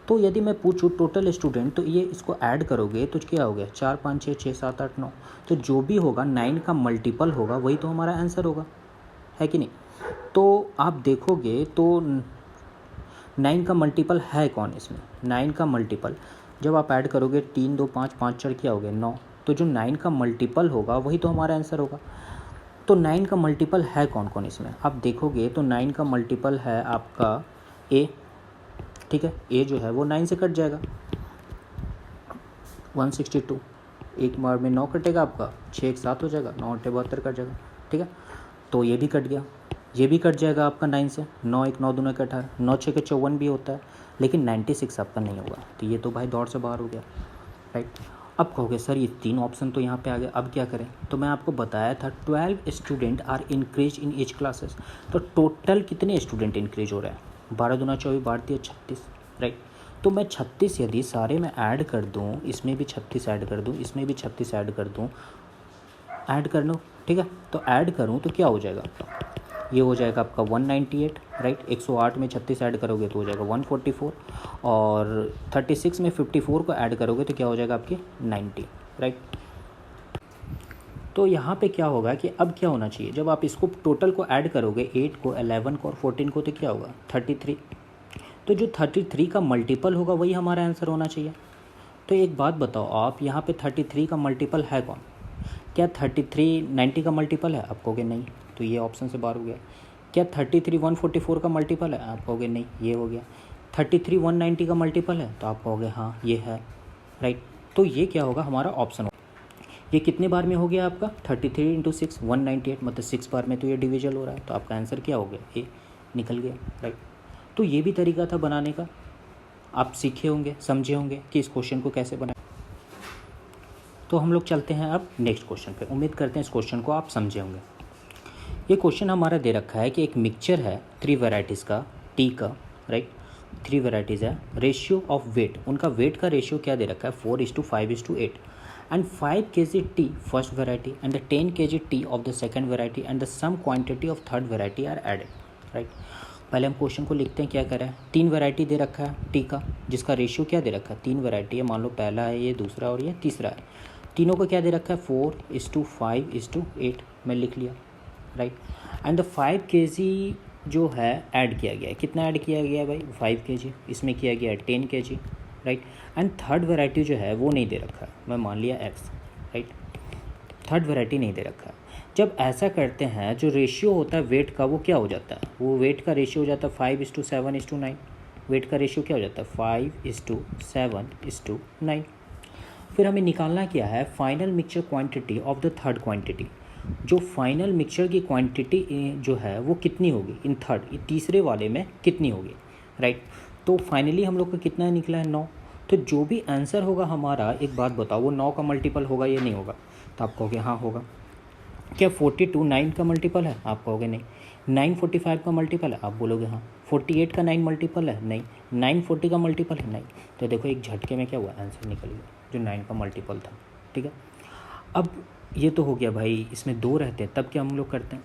तो यदि मैं पूछूँ टोटल स्टूडेंट, तो ये इसको ऐड करोगे तो क्या हो गया 4 5 6 6 7 8 9। तो जो भी होगा 9 का मल्टीपल होगा वही तो हमारा आंसर होगा, है कि नहीं। तो आप देखोगे तो 9 का मल्टीपल है कौन इसमें, 9 का मल्टीपल जब आप ऐड करोगे 3 2 5 5 4 क्या हो गया 9। तो जो 9 का मल्टीपल होगा वही तो हमारा आंसर होगा। तो 9 का मल्टीपल है कौन कौन इसमें, आप देखोगे तो 9 का मल्टीपल है आपका ए, ठीक है। ए जो है वो 9 से कट जाएगा 162, एक बार में 9 कटेगा आपका, 6 एक 7 हो जाएगा, 9 8 72 कट जाएगा, ठीक है। तो ये भी कट गया, ये भी कट जाएगा आपका 9 से, 9 1 9 2 9 18, 9 6 54 भी होता है, लेकिन 96 आपका नहीं होगा। तो ये तो भाई दौड़ से बाहर हो गया, राइट। अब कहोगे सर ये 3 ऑप्शन तो यहाँ पे आ गए, अब क्या करें। तो मैं आपको बताया था 12 student are increase in each classes. तो टोटल कितने स्टूडेंट इंक्रीज हो रहे हैं 12 दूना 24, 12 36, राइट। तो मैं 36 यदि सारे में ऐड कर दूँ, इसमें भी 36 ऐड कर दूँ, इसमें भी 36 ऐड कर दूँ, ऐड कर लो, ठीक है। तो ऐड करूँ तो क्या हो जाएगा, ये हो जाएगा आपका 198, राइट। 108 में 36 ऐड करोगे तो हो जाएगा 144, और 36 में 54 को ऐड करोगे तो क्या हो जाएगा आपकी 90, राइट। तो यहाँ पे क्या होगा कि अब क्या होना चाहिए, जब आप इसको टोटल को ऐड करोगे 8 को 11 को और 14 को, तो क्या होगा 33। तो जो 33 का मल्टीपल होगा वही हमारा आंसर होना चाहिए। तो एक बात बताओ आप, यहाँ पे 33 का मल्टीपल है कौन, क्या 33 90 का मल्टीपल है, आप कहोगे नहीं, तो ये ऑप्शन से बाहर हो गया। क्या 33 144 का मल्टीपल है, आप कहोगे नहीं, ये हो गया। 33 190 का मल्टीपल है, तो आप कहोगे हाँ ये है, राइट। तो ये क्या होगा हमारा ऑप्शन। ये कितने बार में हो गया आपका 33 × 6 198, मतलब 6 बार में तो ये डिविजल हो रहा है। तो आपका आंसर क्या हो गया, ए निकल गया, राइट। तो ये भी तरीका था बनाने का, आप सीखे होंगे, समझे होंगे कि इस क्वेश्चन को कैसे बनाएं। तो हम लोग चलते हैं अब नेक्स्ट क्वेश्चन पे। उम्मीद करते हैं इस क्वेश्चन को आप समझे होंगे। ये क्वेश्चन हमारा दे रखा है कि एक मिक्सचर है 3 वैराइटीज़ का टी का, राइट। 3 वैराइटीज़ है, रेशियो ऑफ वेट, उनका वेट का रेशियो क्या दे रखा है 4:5:8, and 5 kg tea first variety and the 10 kg tea of the second variety and the sum quantity of third variety are added, right. पहले हम क्वेश्चन को लिखते हैं, क्या करें। 3 वैरायटी दे रखा है टी का, जिसका रेशियो क्या दे रखा है 3 वैरायटी है, मान लो पहला है ये, दूसरा और ये तीसरा है। तीनों को क्या दे रखा है 4:5:8, मैं लिख लिया, राइट। एंड द 5 kg जो है ऐड किया गया है, कितना ऐड किया गया है भाई 5 kg, इसमें किया गया है 10 kg, right. And third variety जो है वो नहीं दे रखा है, मैं मान लिया x, राइट। थर्ड वैरायटी नहीं दे रखा है। जब ऐसा करते हैं जो रेशियो होता है वेट का वो क्या हो जाता है, वो वेट का रेशियो हो जाता है 5:7:9, वेट का रेशियो क्या हो जाता है 5:7:9। फिर हमें निकालना क्या है final mixture quantity of the third quantity. जो फाइनल मिक्सचर की क्वांटिटी जो है वो कितनी होगी इन थर्ड, तीसरे वाले में कितनी होगी, राइट। तो फाइनली हम लोग का कितना निकला है 9। तो जो भी आंसर होगा हमारा, एक बात बताओ, वो 9 का मल्टीपल होगा या नहीं होगा? तो आप कहोगे हाँ होगा। क्या 42 9 का मल्टीपल है? आप कहोगे नहीं। 9 45 का मल्टीपल है? आप बोलोगे हाँ। 48 का 9 मल्टीपल है? नहीं। 9 40 का मल्टीपल है? नहीं। तो देखो एक झटके में क्या हुआ, आंसर निकल गया जो 9 का मल्टीपल था, ठीक है। अब ये तो हो गया भाई, इसमें 2 रहते हैं तब क्या हम लोग करते हैं।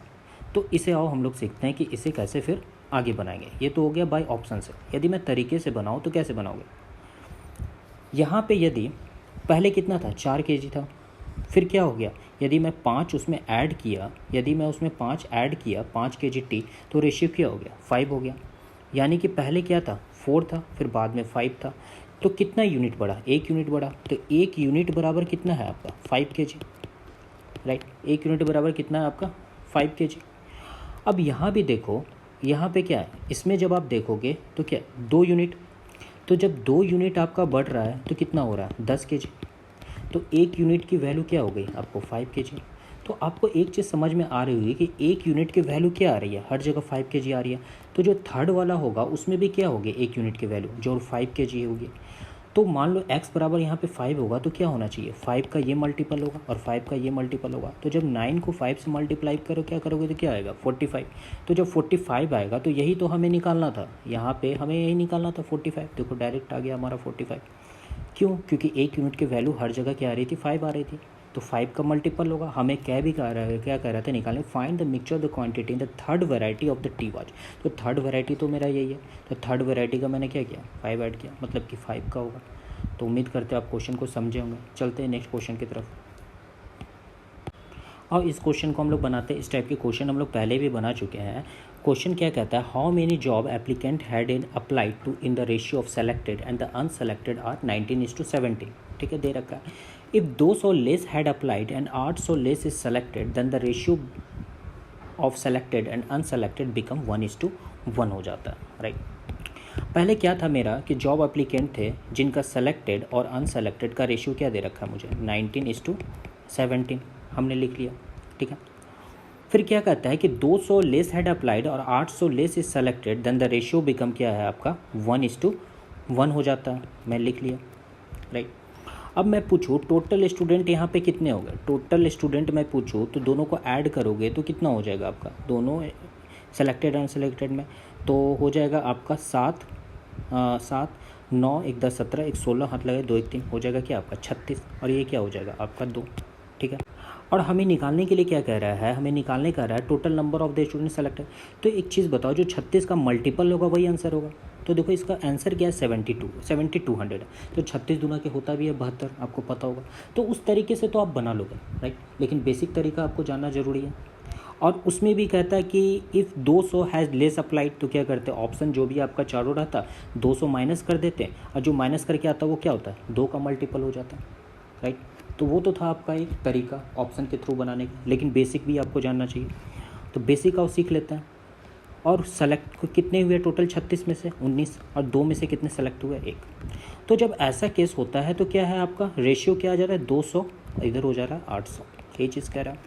तो इसे आओ हम लोग सीखते हैं कि इसे कैसे फिर आगे बनाएंगे। ये तो हो गया बाय ऑप्शन से। यदि मैं तरीके से बनाऊँ तो कैसे बनाओगे? यहाँ पे यदि पहले कितना था, 4 kg था, फिर क्या हो गया, यदि मैं 5 उसमें ऐड किया, यदि मैं उसमें 5 ऐड किया, 5 kg टी, तो रेशियो क्या हो गया, 5 हो गया। यानी कि पहले क्या था, 4 था, फिर बाद में 5 था। तो कितना यूनिट बढ़ा, 1 यूनिट बढ़ा। तो 1 यूनिट बराबर कितना है आपका, 5 kg, राइट। 1 यूनिट बराबर कितना है आपका, 5 kg। अब यहाँ भी देखो, यहाँ पे क्या है, इसमें जब आप देखोगे तो क्या 2 यूनिट। तो जब 2 यूनिट आपका बढ़ रहा है तो कितना हो रहा है, 10 kg। तो 1 यूनिट की वैल्यू क्या हो गई आपको, 5 kg। तो आपको एक चीज़ समझ में आ रही होगी कि 1 यूनिट की वैल्यू क्या आ रही है, हर जगह 5 kg आ रही है। तो जो थर्ड वाला होगा उसमें भी क्या होगी, 1 यूनिट की वैल्यू जो 5 kg होगी। तो मान लो x बराबर यहाँ पे 5 होगा तो क्या होना चाहिए, 5 का ये मल्टीपल होगा और 5 का ये मल्टीपल होगा। तो जब 9 को 5 से मल्टीप्लाई करो, क्या करोगे तो क्या आएगा, 45। तो जब 45 आएगा तो यही तो हमें निकालना था, यहाँ पे हमें यही निकालना था 45। देखो डायरेक्ट आ गया हमारा 45। क्यों, क्योंकि 1 यूनिट की वैल्यू हर जगह क्या आ रही थी, 5 आ रही थी। तो 5 का मल्टीपल होगा। हमें क्या भी कह रहा है, क्या कह रहा था, निकालने find the mixture the quantity in the third variety of the T watch. तो थर्ड वैरायटी तो मेरा यही है। तो थर्ड वैरायटी का मैंने क्या किया, 5 ऐड किया, मतलब कि 5 का होगा। तो उम्मीद करते हैं आप क्वेश्चन को समझे होंगे। चलते हैं नेक्स्ट क्वेश्चन की तरफ। और इस क्वेश्चन को हम लोग बनाते हैं, इस टाइप के क्वेश्चन हम लोग पहले भी बना चुके हैं। क्वेश्चन क्या कहता है, how many job applicant had in applied to in the ratio of selected and the unselected are 19:17। ठीक है, दे रखा है। If 200 less had applied and 800 less is selected then the ratio of selected and unselected become 1:1 हो जाता है, right. पहले क्या था मेरा कि जॉब एप्लीकेंट थे जिनका सेलेक्टेड और अनसेलेक्टेड का रेशियो क्या दे रखा है मुझे, 19:17 हमने लिख लिया, ठीक है। फिर क्या कहता है कि 200 लेस हैड अप्लाइड और 800 less is selected then the ratio become क्या है आपका, 1:1 हो जाता है, मैं लिख लिया, राइट। अब मैं पूछूँ टोटल स्टूडेंट यहाँ पे कितने हो गए, टोटल स्टूडेंट मैं पूछूँ तो दोनों को ऐड करोगे तो कितना हो जाएगा आपका, दोनों सेलेक्टेड अनसेलेक्टेड में, तो हो जाएगा आपका 7 9 1 10 17 1 16, हाथ लगाए 2 1 3, हो जाएगा क्या आपका 36। और ये क्या हो जाएगा आपका 2, ठीक है। और हमें निकालने के लिए क्या कह रहा है, हमें निकालने कह रहा है total number of the student selected. तो एक चीज़ बताओ, जो 36 का मल्टीपल होगा वही आंसर होगा। तो देखो इसका आंसर क्या है, 7200 है। तो 36 दूना के होता भी है 72, आपको पता होगा। तो उस तरीके से तो आप बना लोगे, राइट। लेकिन बेसिक तरीका आपको जानना ज़रूरी है। और उसमें भी कहता है कि इफ़ 200 हैज़ लेस अप्लाइड, तो क्या करते हैं, ऑप्शन जो भी आपका चारों रहता 200 माइनस कर देते हैं, और जो माइनस करके आता है वो क्या होता है, 2 का मल्टीपल हो जाता है, राइट। तो वो तो था आपका एक तरीका ऑप्शन के थ्रू बनाने का, लेकिन बेसिक भी आपको जानना चाहिए। तो बेसिक आप सीख लेते हैं। और सेलेक्ट कितने हुए टोटल, 36 में से 19, और 2 में से कितने सेलेक्ट हुए, 1। तो जब ऐसा केस होता है तो क्या है आपका रेशियो क्या आ जा रहा है, 200, इधर हो जा रहा है 800, यही चीज़ कह रहा है।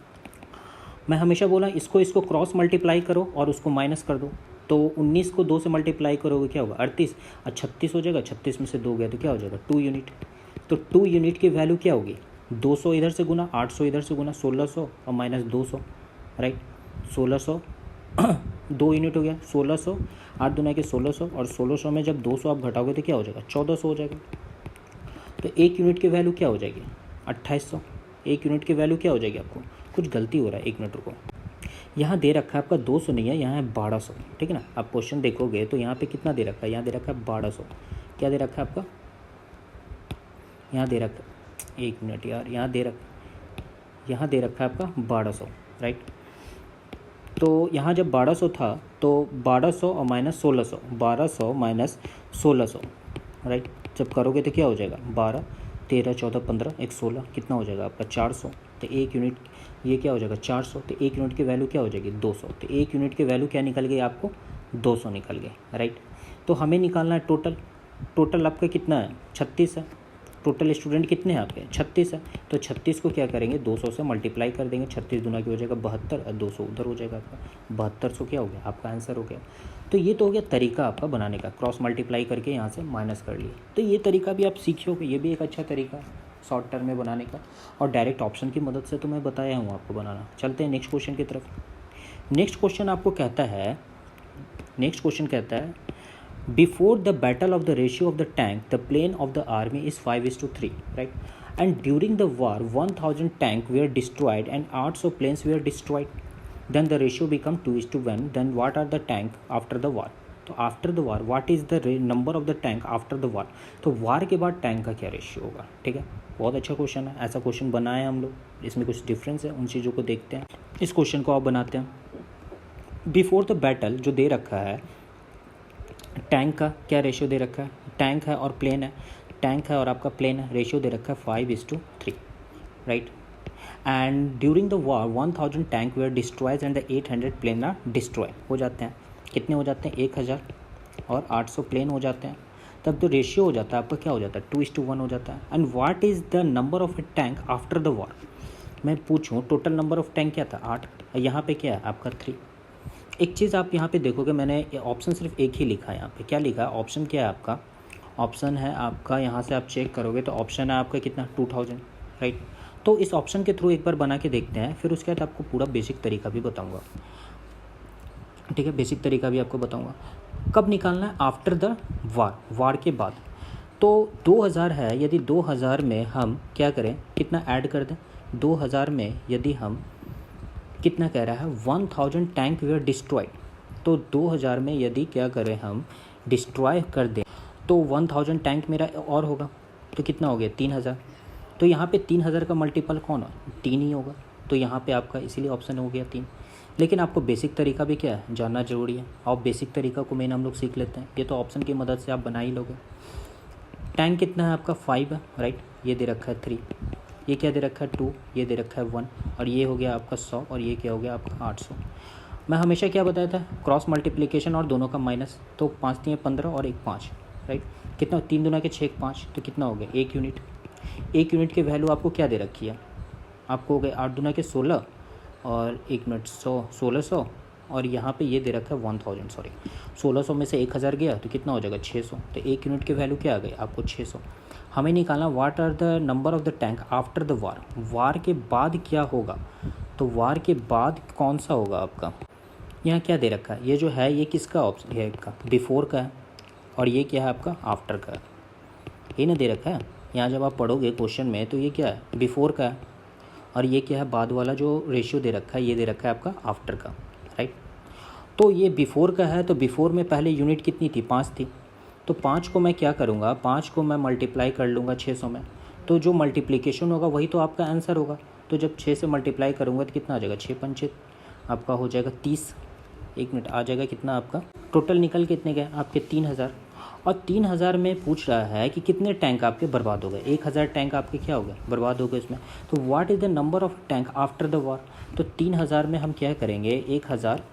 मैं हमेशा बोला इसको क्रॉस मल्टीप्लाई करो और उसको माइनस कर दो। तो 19 को 2 से मल्टीप्लाई करोगे क्या होगा, 38, और 36 हो जाएगा। 36 में से 2 गया तो क्या हो जाएगा, 2 यूनिट। तो 2 यूनिट की वैल्यू क्या होगी, 200 इधर से गुना, 800 इधर से गुना, 1600 और माइनस 200, राइट। 1600 2 यूनिट हो गया, 1600, 8 दूना के 1600, और 1600 में जब 200 आप घटाओगे तो क्या हो जाएगा, 1400 हो जाएगा। तो 1 यूनिट की वैल्यू क्या हो जाएगी, 2800। 1 यूनिट की वैल्यू क्या हो जाएगी, आपको कुछ गलती हो रहा है, 1 मिनट रुको। यहाँ दे रखा है आपका 200 नहीं है, यहाँ है 1200, ठीक है ना। आप क्वेश्चन देखोगे तो यहाँ पे कितना दे रखा है, यहाँ दे रखा है 1200। क्या दे रखा है आपका, यहाँ दे रखा है, 1 मिनट यार, यहाँ दे रखा है आपका 1200, राइट। तो यहाँ जब 1200 था तो 1200 और माइनस 1600, 1200 माइनस 1600, राइट। जब करोगे तो क्या हो जाएगा, 12 13 14 15 1 16, कितना हो जाएगा आपका 400। तो 1 यूनिट ये क्या हो जाएगा 400। तो 1 यूनिट की वैल्यू क्या हो जाएगी, 200। तो 1 यूनिट की वैल्यू क्या निकल गई आपको, 200 निकल गई, राइट। तो हमें निकालना है टोटल आपका कितना है, 36 है। टोटल स्टूडेंट कितने हैं आपके 36 है, तो 36 को क्या करेंगे 200 से मल्टीप्लाई कर देंगे, 36 दूना की हो जाएगा 72 और 200 उधर हो जाएगा आपका 7200 क्या हो गया आपका आंसर हो गया। तो ये तो हो गया तरीका आपका बनाने का, क्रॉस मल्टीप्लाई करके यहाँ से माइनस कर लिए। तो ये तरीका भी आप सीखोगे, ये भी एक अच्छा तरीका है शॉर्ट टर्म में बनाने का, और डायरेक्ट ऑप्शन की मदद से तो मैं बताया हूँ आपको बनाना। चलते हैं नेक्स्ट क्वेश्चन की तरफ। नेक्स्ट क्वेश्चन आपको कहता है, नेक्स्ट क्वेश्चन कहता है before the battle of the ratio of the tank the plane of the army is 5:3, right, and during the war 1000 tank were destroyed and 800 planes were destroyed, then the ratio become 2:1, then what are the tank after the war. तो after the war what is the number of the tank after the war, तो war के बाद tank का क्या ratio होगा। ठीक है, बहुत अच्छा क्वेश्चन है, ऐसा क्वेश्चन बनाए हम लोग, इसमें कुछ डिफरेंस है, उन चीज़ों को देखते हैं। इस क्वेश्चन को आप बनाते हैं। बिफोर द बैटल जो दे रखा है, टैंक का क्या रेशियो दे रखा है, टैंक है और प्लेन है, टैंक है और आपका प्लेन है, रेशियो दे रखा है 5:3, right, and during the war 1000 tank were destroys and the 800 plane are destroy हो जाते हैं। कितने हो जाते हैं 1000 और 800 प्लेन हो जाते हैं, तब तो रेशियो हो जाता है आपका क्या हो जाता है 2:1 हो जाता है। And what is the number of A tank after the वार, मैं पूछूं टोटल नंबर ऑफ टैंक क्या था 8, यहाँ पे क्या है आपका 3। एक चीज़ आप यहाँ पे देखोगे, मैंने ऑप्शन सिर्फ एक ही लिखा है यहाँ पे, क्या लिखा है ऑप्शन क्या है आपका, ऑप्शन है आपका, यहाँ से आप चेक करोगे तो ऑप्शन है आपका कितना 2000, राइट। तो इस ऑप्शन के थ्रू एक बार बना के देखते हैं, फिर उसके बाद आपको पूरा बेसिक तरीका भी बताऊँगा। ठीक है, बेसिक तरीका भी आपको बताऊँगा। कब निकालना है आफ्टर द वार, वार के बाद। तो 2000 है, यदि 2000 में हम क्या करें कितना ऐड कर दें, 2000 में यदि हम कितना कह रहा है 1000 टैंक वेयर डिस्ट्रॉय, तो 2000 में यदि क्या करें हम डिस्ट्रॉय कर दें तो 1000 टैंक मेरा और होगा, तो कितना हो गया 3000। तो यहाँ पे 3000 का मल्टीपल कौन है 3 ही होगा, तो यहाँ पे आपका इसीलिए ऑप्शन हो गया 3। लेकिन आपको बेसिक तरीका भी क्या है जानना ज़रूरी है, और बेसिक तरीका को मेन हम लोग सीख लेते हैं, ये तो ऑप्शन की मदद से आप बना ही लोगे। टैंक कितना है आपका 5 है, राइट, ये दे रखा है 3, ये क्या दे रखा है 2, ये दे रखा है 1, और ये हो गया आपका 100 और ये क्या हो गया आपका 800। मैं हमेशा क्या बताया था क्रॉस मल्टीप्लिकेशन और दोनों का माइनस, तो 5 3 15 और 1 5, राइट, कितना 3 दूना के 6 5, तो कितना हो गया 1 यूनिट। 1 यूनिट की वैल्यू आपको क्या दे रखी है, आपको हो गए 8 दूना के 16 और 1 मिनट 100 1600, और यहाँ पे ये दे रखा है 1000, सॉरी 1600 में से 1000 गया तो कितना हो जाएगा 600, तो 1 यूनिट की वैल्यू क्या आ गई आपको 600। हमें निकालना what are the number of the tank after the war, war के बाद क्या होगा, तो वार के बाद कौन सा होगा आपका, यहाँ क्या दे रखा है, ये जो है ये किसका ऑप्शन है आपका बिफोर का है, और ये क्या है आपका आफ्टर का है, ये ना दे रखा है। यहाँ जब आप पढ़ोगे क्वेश्चन में तो ये क्या है बिफोर का है, और ये क्या है बाद वाला जो रेशियो दे रखा है ये दे रखा है आपका आफ्टर का, राइट। तो ये बिफोर का है, तो बिफोर में पहले यूनिट कितनी थी 5 थी, तो 5 को मैं क्या करूँगा 5 को मैं मल्टीप्लाई कर लूँगा 600 में, तो जो मल्टीप्लिकेशन होगा वही तो आपका आंसर होगा। तो जब 6 से मल्टीप्लाई करूँगा तो कितना आ जाएगा 6 पंचे आपका हो जाएगा 30, 1 मिनट आ जाएगा कितना आपका टोटल निकल कितने गए आपके 3000, और 3000 में पूछ रहा है कि कितने टैंक आपके बर्बाद हो गए, 1000 टैंक आपके क्या हो गए बर्बाद हो गए इसमें। तो what is the number of tank after the war, तो 3000 में हम क्या करेंगे 1000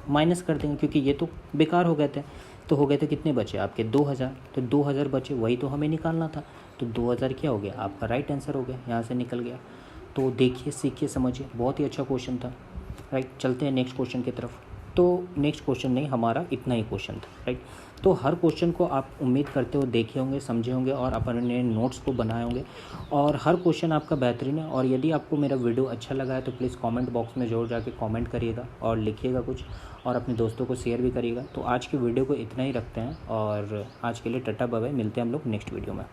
माइनस कर देंगे क्योंकि ये तो बेकार हो गए थे, तो हो गए थे कितने बचे आपके 2000, तो 2000 बचे वही तो हमें निकालना था, तो 2000 क्या हो गया आपका राइट आंसर हो गया, यहाँ से निकल गया। तो देखिए सीखिए समझिए, बहुत ही अच्छा क्वेश्चन था, राइट। चलते हैं नेक्स्ट क्वेश्चन की तरफ। तो नेक्स्ट क्वेश्चन नहीं, हमारा इतना ही क्वेश्चन था, राइट। तो हर क्वेश्चन को आप उम्मीद करते हो देखे होंगे, समझे होंगे और अपने नोट्स को बनाए होंगे, और हर क्वेश्चन आपका बेहतरीन है। और यदि आपको मेरा वीडियो अच्छा लगा है तो प्लीज़ कमेंट बॉक्स में ज़रूर जाके कमेंट करिएगा और लिखिएगा कुछ, और अपने दोस्तों को शेयर भी करिएगा। तो आज की वीडियो को इतना ही रखते हैं, और आज के लिए टाटा बाय बाय, मिलते हैं हम लोग नेक्स्ट वीडियो में।